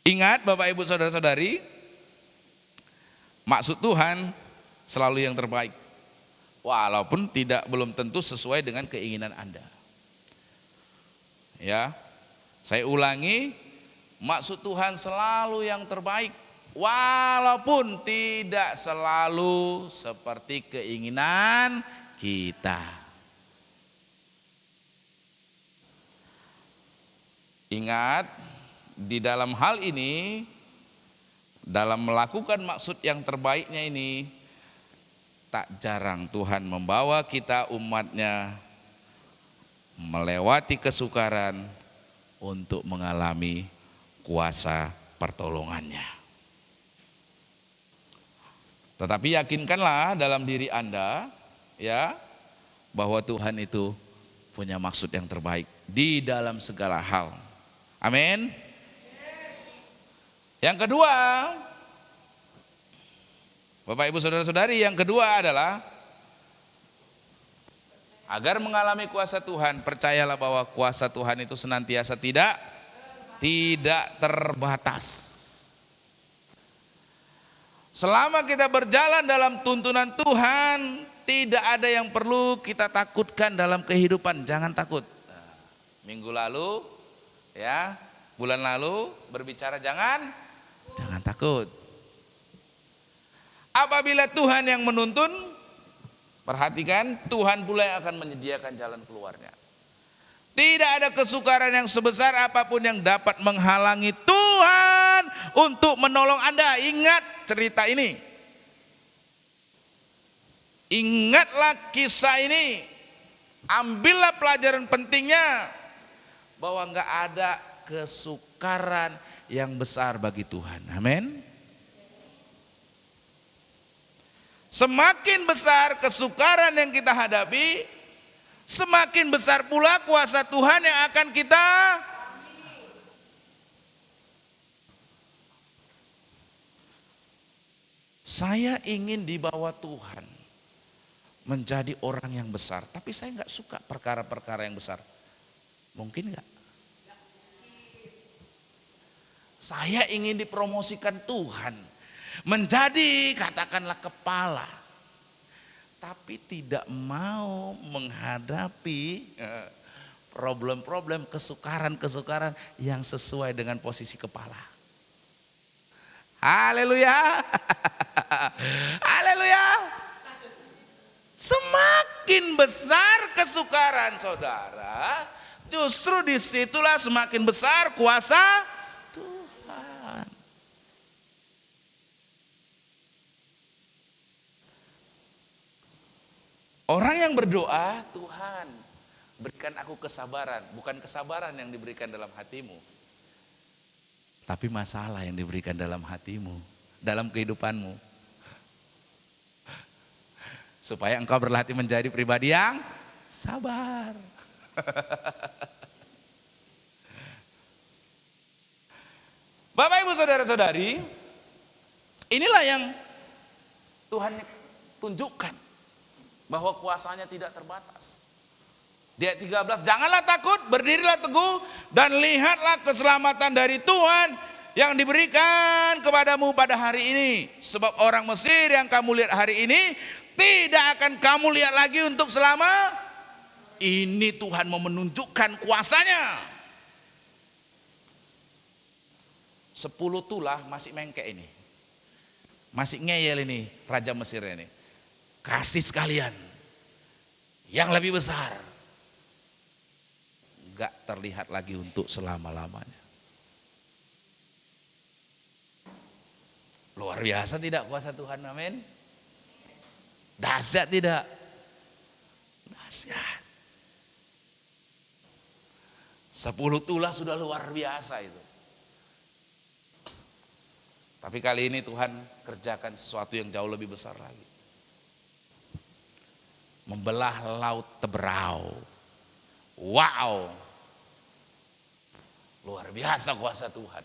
Ingat Bapak Ibu Saudara-saudari, maksud Tuhan selalu yang terbaik. Walaupun belum tentu sesuai dengan keinginan Anda. Ya, saya ulangi, maksud Tuhan selalu yang terbaik. Walaupun tidak selalu seperti keinginan kita. Ingat, di dalam hal ini, dalam melakukan maksud yang terbaiknya ini, tak jarang Tuhan membawa kita umatnya melewati kesukaran untuk mengalami kuasa pertolongannya. Tetapi yakinkanlah dalam diri Anda ya bahwa Tuhan itu punya maksud yang terbaik di dalam segala hal. Amin. Yang kedua, Bapak Ibu Saudara-saudari, yang kedua adalah agar mengalami kuasa Tuhan, percayalah bahwa kuasa Tuhan itu senantiasa tidak terbatas. Selama kita berjalan dalam tuntunan Tuhan, tidak ada yang perlu kita takutkan dalam kehidupan. Jangan takut. Minggu lalu, ya, bulan lalu berbicara jangan takut. Apabila Tuhan yang menuntun, perhatikan, Tuhan pula yang akan menyediakan jalan keluarnya. Tidak ada kesukaran yang sebesar apapun yang dapat menghalangi Tuhan untuk menolong Anda. Ingat cerita ini. Ingatlah kisah ini. Ambillah pelajaran pentingnya. Bahwa enggak ada kesukaran yang besar bagi Tuhan. Amin. Semakin besar kesukaran yang kita hadapi, semakin besar pula kuasa Tuhan yang akan kita. Saya ingin dibawa Tuhan menjadi orang yang besar, tapi saya nggak suka perkara-perkara yang besar. Mungkin nggak? Saya ingin dipromosikan Tuhan menjadi katakanlah kepala, tapi tidak mau menghadapi problem-problem, kesukaran-kesukaran yang sesuai dengan posisi kepala. Haleluya. Haleluya. Semakin besar kesukaran saudara, justru disitulah semakin besar kuasa Tuhan. Orang yang berdoa, Tuhan berikan aku kesabaran. Bukan kesabaran yang diberikan dalam hatimu, tapi masalah yang diberikan dalam hatimu, dalam kehidupanmu. Supaya engkau berlatih menjadi pribadi yang sabar. Bapak Ibu Saudara-saudari, inilah yang Tuhan tunjukkan. Bahwa kuasanya tidak terbatas. Di ayat 13, janganlah takut, berdirilah teguh dan lihatlah keselamatan dari Tuhan yang diberikan kepadamu pada hari ini. Sebab orang Mesir yang kamu lihat hari ini tidak akan kamu lihat lagi untuk selama. Ini Tuhan mau menunjukkan kuasanya. 10 tulah masih mengkek ini. Masih ngeyel ini Raja Mesir ini. Kasih sekalian yang lebih besar. Enggak terlihat lagi untuk selama-lamanya. Luar biasa tidak kuasa Tuhan, amin. Dahsyat tidak? Dahsyat. 10 tulah sudah luar biasa itu. Tapi kali ini Tuhan kerjakan sesuatu yang jauh lebih besar lagi. Membelah laut Teberau. Wow. Luar biasa kuasa Tuhan.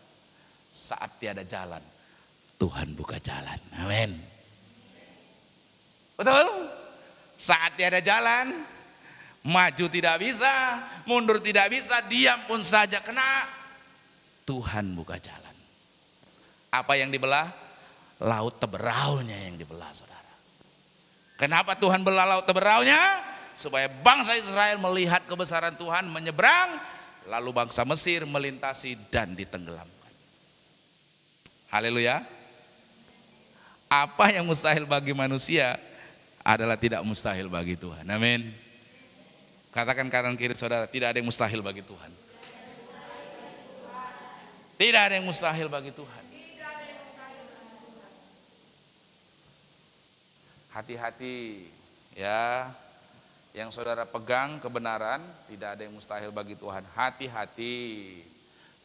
Saat tiada jalan, Tuhan buka jalan. Amin. Betul? Saat tiada jalan, maju tidak bisa, mundur tidak bisa, diam pun saja kena. Tuhan buka jalan. Apa yang dibelah? Laut Teberaunya yang dibelah, saudara. Kenapa Tuhan belah laut Teberaunya? Supaya bangsa Israel melihat kebesaran Tuhan, menyeberang, lalu bangsa Mesir melintasi dan ditenggelamkan. Haleluya. Apa yang mustahil bagi manusia adalah tidak mustahil bagi Tuhan. Amin. Katakan kanan kiri saudara, tidak ada yang mustahil bagi Tuhan. Tidak ada yang mustahil bagi Tuhan. Hati-hati ya, yang saudara pegang kebenaran, tidak ada yang mustahil bagi Tuhan. Hati-hati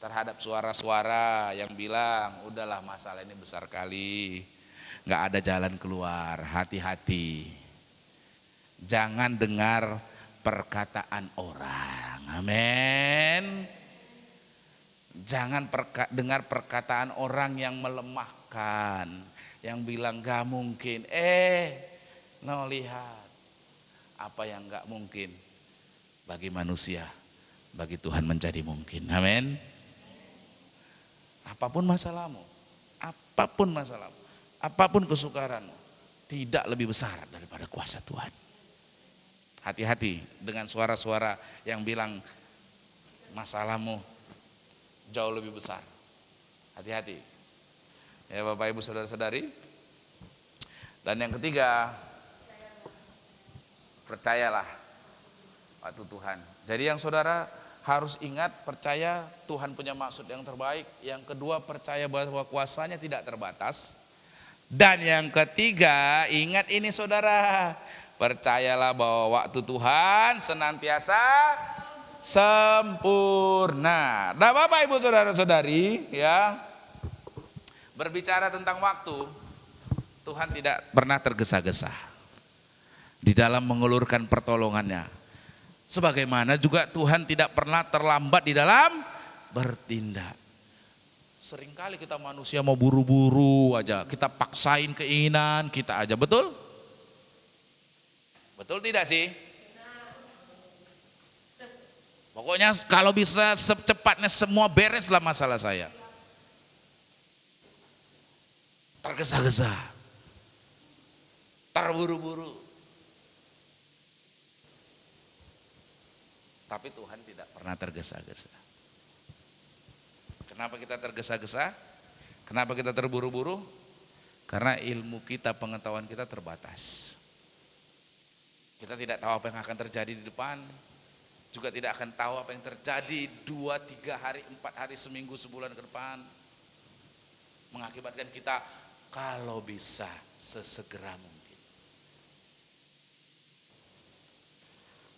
terhadap suara-suara yang bilang, udahlah masalah ini besar kali, nggak ada jalan keluar. Hati-hati. Jangan dengar perkataan orang. Amin. Jangan dengar perkataan orang yang melemahkan, yang bilang gak mungkin. No, lihat apa yang gak mungkin bagi manusia, bagi Tuhan menjadi mungkin. Amin. Apapun masalahmu, apapun kesukaranmu, tidak lebih besar daripada kuasa Tuhan. Hati-hati dengan suara-suara yang bilang masalahmu jauh lebih besar. Hati-hati. Ya Bapak Ibu Saudara-saudari. Dan yang ketiga, percayalah waktu Tuhan. Jadi yang saudara harus ingat, percaya Tuhan punya maksud yang terbaik. Yang kedua, percaya bahwa kuasanya tidak terbatas. Dan yang ketiga, ingat ini saudara, percayalah bahwa waktu Tuhan senantiasa sempurna. Nah Bapak Ibu Saudara-saudari, ya, berbicara tentang waktu, Tuhan tidak pernah tergesa-gesa di dalam mengulurkan pertolongannya. Sebagaimana juga Tuhan tidak pernah terlambat di dalam bertindak. Seringkali kita manusia mau buru-buru aja, kita paksain keinginan kita aja, betul? Betul tidak sih? Pokoknya kalau bisa secepatnya semua bereslah masalah saya. Tergesa-gesa, terburu-buru. Tapi Tuhan tidak pernah tergesa-gesa. Kenapa kita tergesa-gesa? Kenapa kita terburu-buru? Karena ilmu kita, pengetahuan kita terbatas. Kita tidak tahu apa yang akan terjadi di depan. Juga tidak akan tahu apa yang terjadi 2, 3 hari, 4 hari, seminggu, sebulan ke depan. Mengakibatkan kita kalau bisa sesegera mungkin.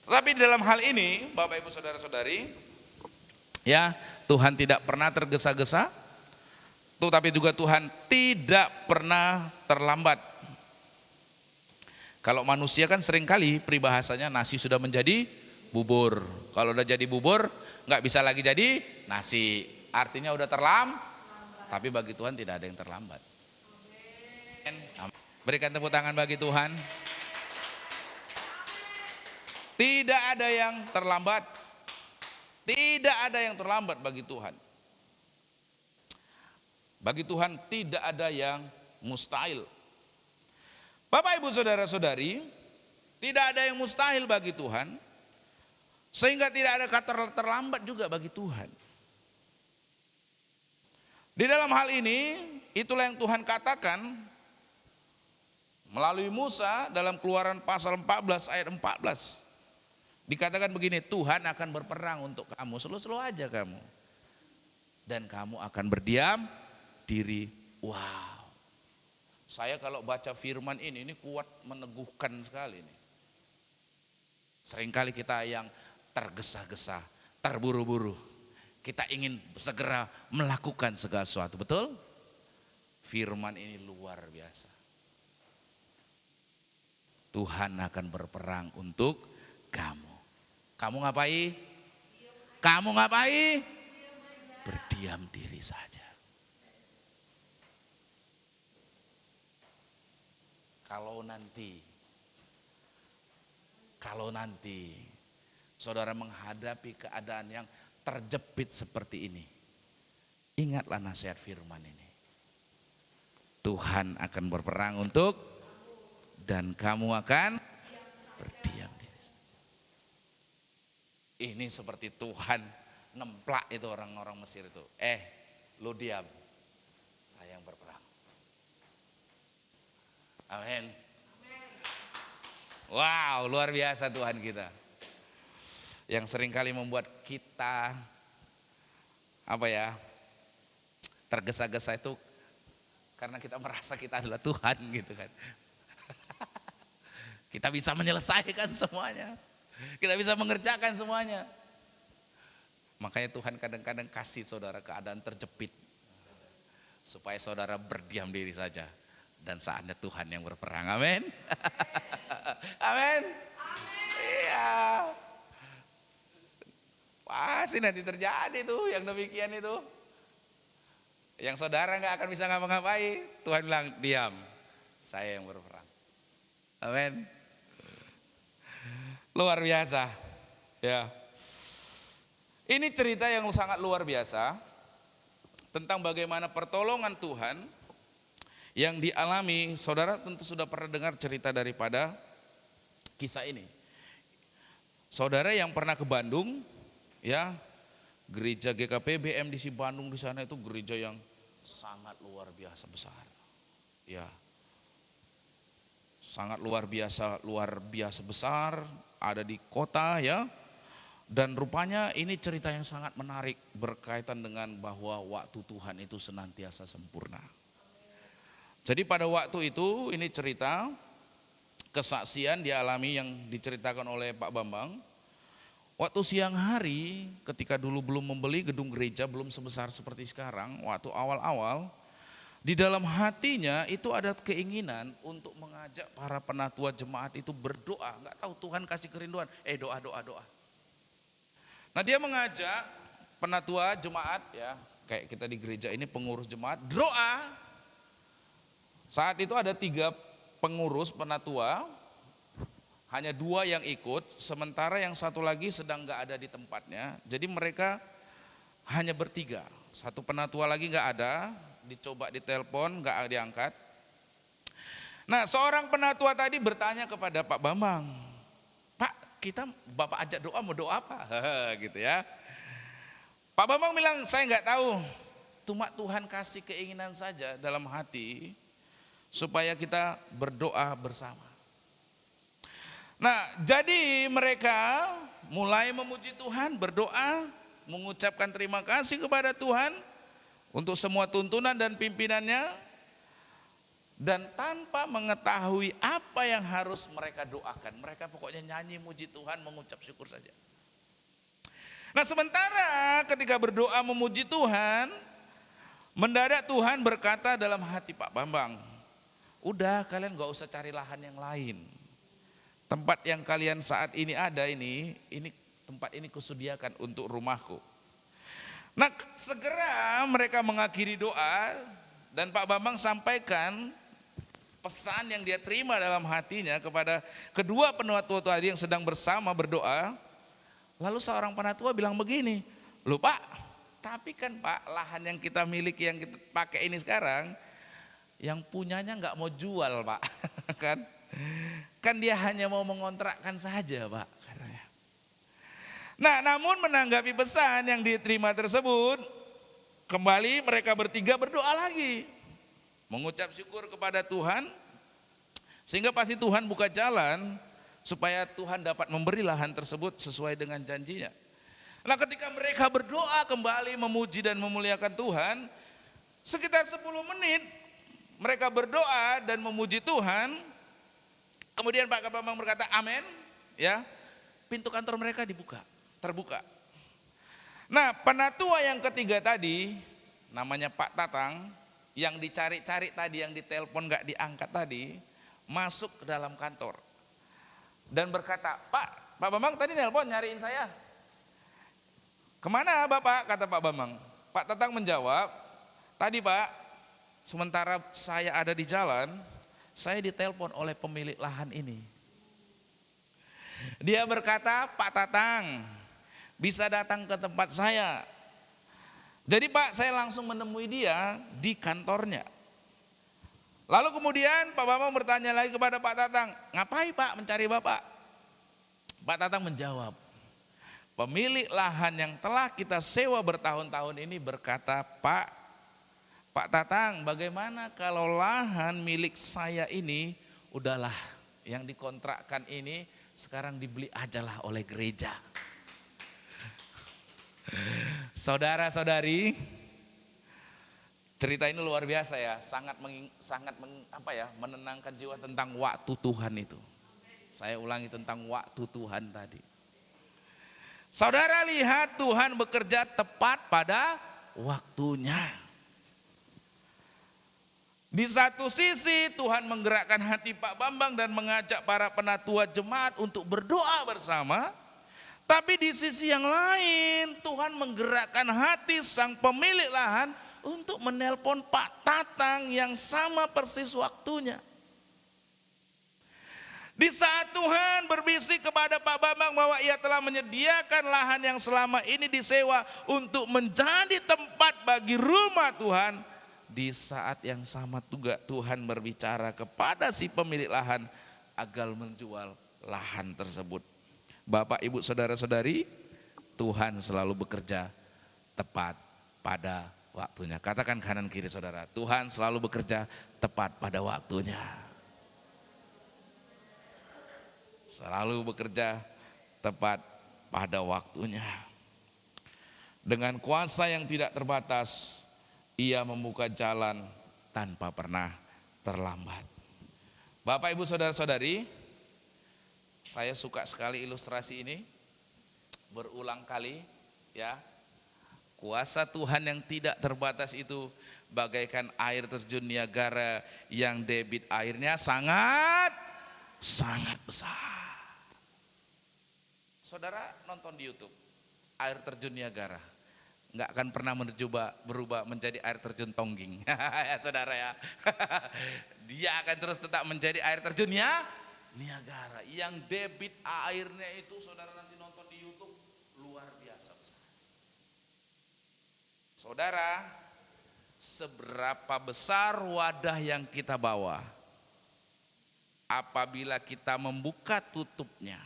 Tetapi di dalam hal ini Bapak Ibu Saudara-saudari, ya, Tuhan tidak pernah tergesa-gesa. Tetapi juga Tuhan tidak pernah terlambat. Kalau manusia kan seringkali peribahasanya nasi sudah menjadi bubur. Kalau udah jadi bubur nggak bisa lagi jadi nasi. Artinya udah terlambat. Tapi bagi Tuhan tidak ada yang terlambat. Amin. Berikan tepuk tangan bagi Tuhan. Tidak ada yang terlambat. Tidak ada yang terlambat bagi Tuhan. Bagi Tuhan tidak ada yang mustahil. Bapak Ibu Saudara-saudari, tidak ada yang mustahil bagi Tuhan. Sehingga tidak ada kata terlambat juga bagi Tuhan. Di dalam hal ini, itulah yang Tuhan katakan melalui Musa dalam Keluaran pasal 14 ayat 14. Dikatakan begini, Tuhan akan berperang untuk kamu, selu-selu aja kamu. Dan kamu akan berdiam diri. Wow. Saya kalau baca firman ini kuat, meneguhkan sekali nih. Seringkali kita yang tergesa-gesa, terburu-buru. Kita ingin segera melakukan segala sesuatu, betul? Firman ini luar biasa. Tuhan akan berperang untuk kamu. Kamu ngapain? Kamu ngapain? Berdiam diri saja. Kalau nanti saudara menghadapi keadaan yang terjepit seperti ini, ingatlah nasihat firman ini. Tuhan akan berperang untuk, dan kamu akan berdiam diri saja. Ini seperti Tuhan nemplak itu orang-orang Mesir itu. Lu diam, saya yang berperang. Amin. Wow, luar biasa Tuhan kita. Yang seringkali membuat kita tergesa-gesa itu karena kita merasa kita adalah Tuhan gitu kan. Kita bisa menyelesaikan semuanya. Kita bisa mengerjakan semuanya. Makanya Tuhan kadang-kadang kasih saudara keadaan terjepit. Supaya saudara berdiam diri saja. Dan saatnya Tuhan yang berperang. Amin. Amin. Iya. Pasti nanti terjadi tuh yang demikian itu. Yang saudara nggak akan bisa ngapa-ngapain. Tuhan bilang, diam. Saya yang berperang. Amin. Luar biasa. Ya. Ini cerita yang sangat luar biasa tentang bagaimana pertolongan Tuhan yang dialami. Saudara tentu sudah pernah dengar cerita daripada kisah ini. Saudara yang pernah ke Bandung, ya, gereja GKP BMDC Bandung di sana itu gereja yang sangat luar biasa besar. Ya. Sangat luar biasa besar, ada di kota, ya. Dan rupanya ini cerita yang sangat menarik berkaitan dengan bahwa waktu Tuhan itu senantiasa sempurna. Jadi pada waktu itu ini cerita kesaksian dialami yang diceritakan oleh Pak Bambang. Waktu siang hari ketika dulu belum membeli gedung gereja, belum sebesar seperti sekarang, waktu awal-awal, di dalam hatinya itu ada keinginan untuk mengajak para penatua jemaat itu berdoa. Enggak tahu Tuhan kasih kerinduan, doa. Nah dia mengajak penatua jemaat, ya kayak kita di gereja ini pengurus jemaat, doa. Saat itu ada 3 pengurus penatua, hanya 2 yang ikut, sementara yang 1 lagi sedang nggak ada di tempatnya. Jadi mereka hanya bertiga, 1 penatua lagi nggak ada, dicoba ditelepon nggak diangkat. Nah seorang penatua tadi bertanya kepada Pak Bambang, Pak kita Bapak ajak doa, mau doa apa? Gitu ya. Pak Bambang bilang saya nggak tahu, cuma Tuhan kasih keinginan saja dalam hati supaya kita berdoa bersama. Nah jadi mereka mulai memuji Tuhan, berdoa, mengucapkan terima kasih kepada Tuhan untuk semua tuntunan dan pimpinannya, dan tanpa mengetahui apa yang harus mereka doakan. Mereka pokoknya nyanyi muji Tuhan, mengucap syukur saja. Nah sementara ketika berdoa memuji Tuhan, mendadak Tuhan berkata dalam hati Pak Bambang, udah kalian gak usah cari lahan yang lain. Tempat yang kalian saat ini ada ini tempat ini kusediakan untuk rumahku. Nah segera mereka mengakhiri doa dan Pak Bambang sampaikan pesan yang dia terima dalam hatinya kepada kedua penatua tadi yang sedang bersama berdoa. Lalu seorang penatua bilang begini, loh Pak, tapi kan Pak lahan yang kita miliki yang kita pakai ini sekarang, yang punyanya nggak mau jual Pak, kan dia hanya mau mengontrakkan saja Pak, katanya. Nah namun menanggapi pesan yang diterima tersebut, kembali mereka bertiga berdoa lagi, mengucap syukur kepada Tuhan, sehingga pasti Tuhan buka jalan supaya Tuhan dapat memberi lahan tersebut sesuai dengan janjinya. Nah ketika mereka berdoa kembali memuji dan memuliakan Tuhan, sekitar 10 menit mereka berdoa dan memuji Tuhan. Kemudian Pak Bambang berkata amin, ya. Pintu kantor mereka terbuka. Nah, penatua yang ketiga tadi namanya Pak Tatang, yang dicari-cari tadi, yang ditelepon gak diangkat tadi, masuk ke dalam kantor dan berkata, Pak Bambang tadi nelpon nyariin saya. Kemana Bapak? Kata Pak Bambang. Pak Tatang menjawab, tadi Pak, sementara saya ada di jalan, saya ditelepon oleh pemilik lahan ini. Dia berkata, Pak Tatang bisa datang ke tempat saya. Jadi Pak, saya langsung menemui dia di kantornya. Lalu kemudian Pak Bambang bertanya lagi kepada Pak Tatang, ngapain Pak mencari Bapak? Pak Tatang menjawab, pemilik lahan yang telah kita sewa bertahun-tahun ini berkata, Pak Tatang, bagaimana kalau lahan milik saya ini udahlah yang dikontrakkan ini sekarang dibeli ajalah oleh gereja. Saudara-saudari, cerita ini luar biasa ya, sangat menenangkan jiwa tentang waktu Tuhan itu. Saya ulangi tentang waktu Tuhan tadi. Saudara lihat Tuhan bekerja tepat pada waktunya. Di satu sisi Tuhan menggerakkan hati Pak Bambang dan mengajak para penatua jemaat untuk berdoa bersama. Tapi di sisi yang lain Tuhan menggerakkan hati sang pemilik lahan untuk menelpon Pak Tatang yang sama persis waktunya. Di saat Tuhan berbisik kepada Pak Bambang bahwa ia telah menyediakan lahan yang selama ini disewa untuk menjadi tempat bagi rumah Tuhan. Di saat yang sama juga Tuhan berbicara kepada si pemilik lahan agar menjual lahan tersebut. Bapak, Ibu, Saudara-saudari, Tuhan selalu bekerja tepat pada waktunya. Katakan kanan kiri saudara, Tuhan selalu bekerja tepat pada waktunya. Selalu bekerja tepat pada waktunya. Dengan kuasa yang tidak terbatas, Ia membuka jalan tanpa pernah terlambat. Bapak, Ibu, Saudara-saudari, saya suka sekali ilustrasi ini. Berulang kali ya. Kuasa Tuhan yang tidak terbatas itu bagaikan air terjun Niagara yang debit airnya sangat besar. Saudara nonton di YouTube air terjun Niagara, nggak akan pernah berubah menjadi air terjun Tongging. Ya saudara ya. Dia akan terus tetap menjadi air terjun Niagara. Yang debit airnya itu saudara nanti nonton di YouTube luar biasa besar. Saudara, seberapa besar wadah yang kita bawa, apabila kita membuka tutupnya,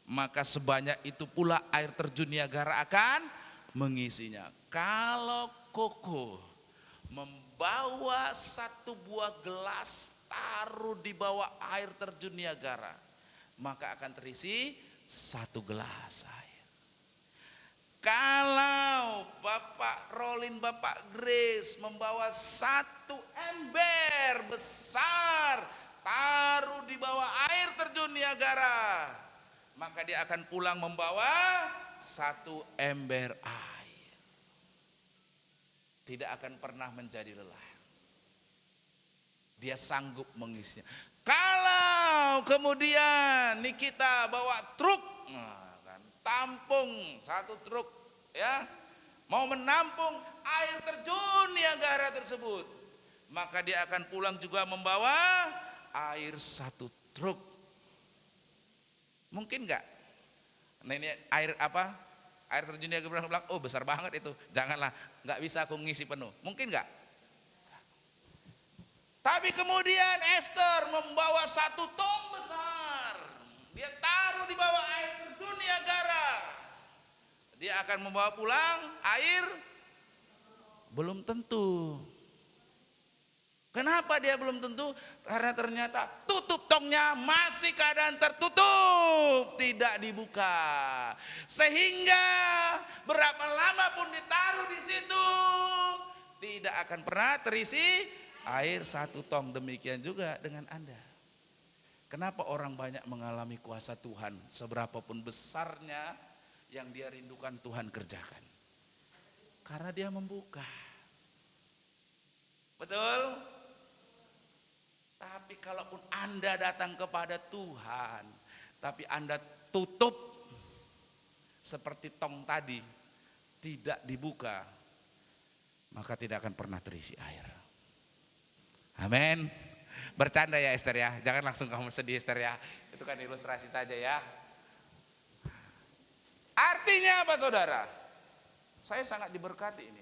maka sebanyak itu pula air terjun Niagara akan mengisinya. Kalau Koko membawa satu buah gelas taruh di bawah air terjun Niagara, maka akan terisi satu gelas air. Kalau Bapak Rolin, Bapak Grace membawa satu ember besar taruh di bawah air terjun Niagara, maka dia akan pulang membawa satu ember air. Tidak akan pernah menjadi lelah. Dia sanggup mengisinya. Kalau kemudian Nikita bawa truk, tampung satu truk ya, mau menampung air terjun Niagara tersebut, maka dia akan pulang juga membawa air satu truk. Mungkin enggak? Nah ini air apa? Air terjun Niagara bilang, oh besar banget itu, janganlah, enggak bisa aku ngisi penuh. Mungkin enggak? Tapi kemudian Esther membawa satu tong besar, dia taruh di bawah air terjun Niagara. Dia akan membawa pulang air? Belum tentu. Kenapa dia belum tentu? Karena ternyata tutup tongnya masih keadaan tertutup, tidak dibuka. Sehingga berapa lama pun ditaruh di situ, tidak akan pernah terisi air satu tong. Demikian juga dengan Anda. Kenapa orang banyak mengalami kuasa Tuhan, seberapapun besarnya yang dia rindukan Tuhan kerjakan? Karena dia membuka. Betul? Tapi kalaupun Anda datang kepada Tuhan, tapi Anda tutup seperti tong tadi, tidak dibuka, maka tidak akan pernah terisi air. Amin. Bercanda ya Esther ya, jangan langsung kamu sedih Esther ya. Itu kan ilustrasi saja ya. Artinya apa saudara? Saya sangat diberkati ini.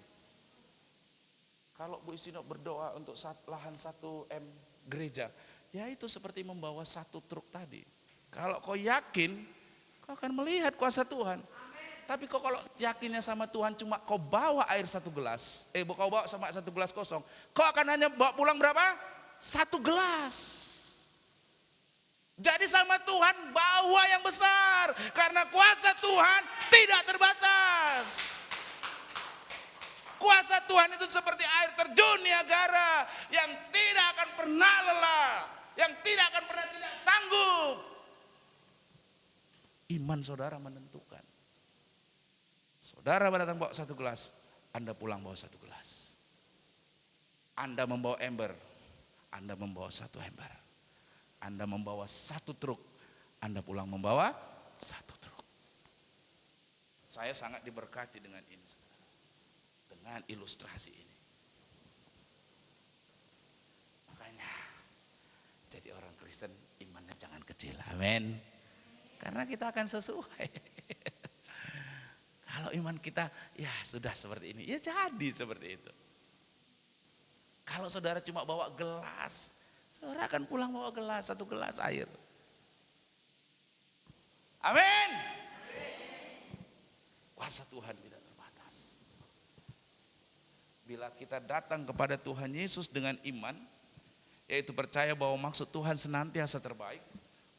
Kalau Bu Isino berdoa untuk lahan 1M gereja, ya itu seperti membawa satu truk tadi. Kalau kau yakin, kau akan melihat kuasa Tuhan. Tapi kau kalau yakinnya sama Tuhan cuma kau bawa air satu gelas, kau bawa sama satu gelas kosong, kau akan hanya bawa pulang berapa? Satu gelas. Jadi sama Tuhan bawa yang besar, karena kuasa Tuhan tidak terbatas. Kuasa Tuhan itu seperti air terjun Niagara yang tidak akan pernah lelah, yang tidak akan pernah tidak sanggup. Iman saudara menentukan. Saudara datang bawa satu gelas, Anda pulang bawa satu gelas. Anda membawa ember, Anda membawa satu ember. Anda membawa satu truk, Anda pulang membawa satu truk. Saya sangat diberkati dengan ini, saudara. Dengan ilustrasi ini. Makanya jadi orang Kristen imannya jangan kecil, amin. Karena kita akan sesuai. Kalau iman kita ya sudah seperti ini, ya jadi seperti itu. Kalau saudara cuma bawa gelas, saudara akan pulang bawa gelas, satu gelas air. Amin. Kuasa Tuhan tidak terbatas. Bila kita datang kepada Tuhan Yesus dengan iman, yaitu percaya bahwa maksud Tuhan senantiasa terbaik,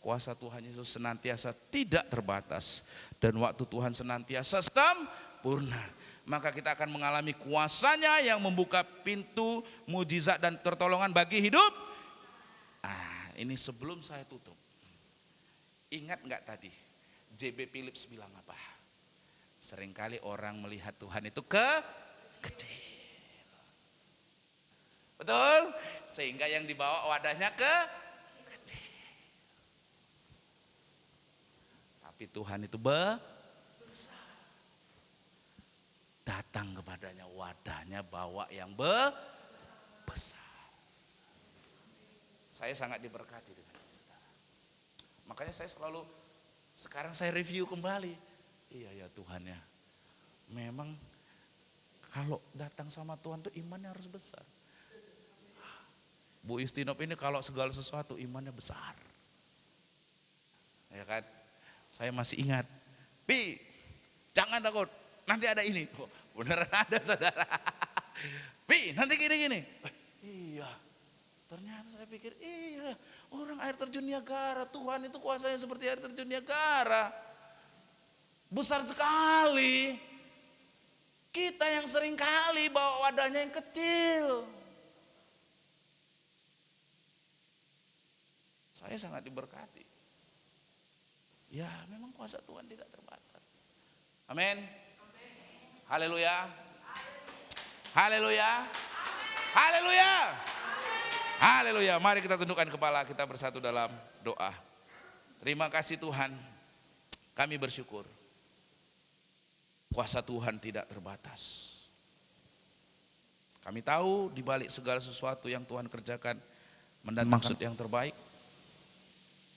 kuasa Tuhan Yesus senantiasa tidak terbatas, dan waktu Tuhan senantiasa sempurna, maka kita akan mengalami kuasanya yang membuka pintu mujizat dan pertolongan bagi hidup. Ini sebelum saya tutup, ingat nggak tadi J.B. Phillips bilang apa? Seringkali orang melihat Tuhan itu kecil. Betul? Sehingga yang dibawa wadahnya kecil. Tapi Tuhan itu besar. Datang kepadanya, wadahnya bawa yang besar. Saya sangat diberkati dengan ini, saudara. Makanya saya selalu, sekarang saya review kembali. Iya ya Tuhan ya. Memang kalau datang sama Tuhan tuh imannya harus besar. Bu Istinop ini kalau segala sesuatu imannya besar. Ya kan? Saya masih ingat. Pi, jangan takut, nanti ada ini. Oh, beneran ada saudara. Pi, nanti gini-gini. Iya, ternyata saya pikir iya, orang air terjun Niagara, Tuhan itu kuasanya seperti air terjun Niagara. Besar sekali. Kita yang sering kali bawa wadahnya yang kecil. Saya sangat diberkati. Ya memang kuasa Tuhan tidak terbatas. Amin. Haleluya. Haleluya. Haleluya. Haleluya. Mari kita tundukkan kepala, kita bersatu dalam doa. Terima kasih Tuhan. Kami bersyukur. Kuasa Tuhan tidak terbatas. Kami tahu di balik segala sesuatu yang Tuhan kerjakan mendatangkan maksud yang terbaik.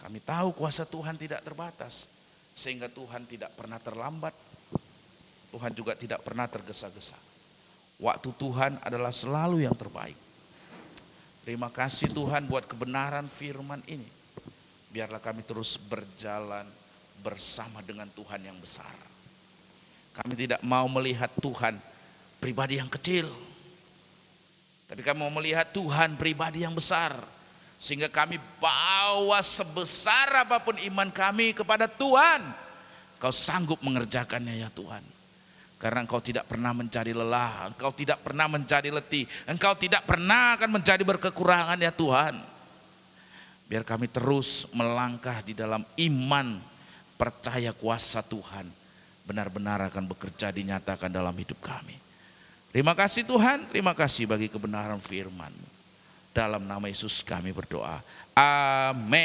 Kami tahu kuasa Tuhan tidak terbatas, sehingga Tuhan tidak pernah terlambat. Tuhan juga tidak pernah tergesa-gesa. Waktu Tuhan adalah selalu yang terbaik. Terima kasih Tuhan buat kebenaran firman ini. Biarlah kami terus berjalan bersama dengan Tuhan yang besar. Kami tidak mau melihat Tuhan pribadi yang kecil, tapi kami mau melihat Tuhan pribadi yang besar. Sehingga kami bawa sebesar apapun iman kami kepada Tuhan. Engkau sanggup mengerjakannya ya Tuhan. Karena Engkau tidak pernah mencari lelah, Engkau tidak pernah mencari letih, Engkau tidak pernah akan menjadi berkekurangan ya Tuhan. Biar kami terus melangkah di dalam iman, percaya kuasa Tuhan benar-benar akan bekerja dinyatakan dalam hidup kami. Terima kasih Tuhan, terima kasih bagi kebenaran firman-Mu. Dalam nama Yesus kami berdoa. Amin.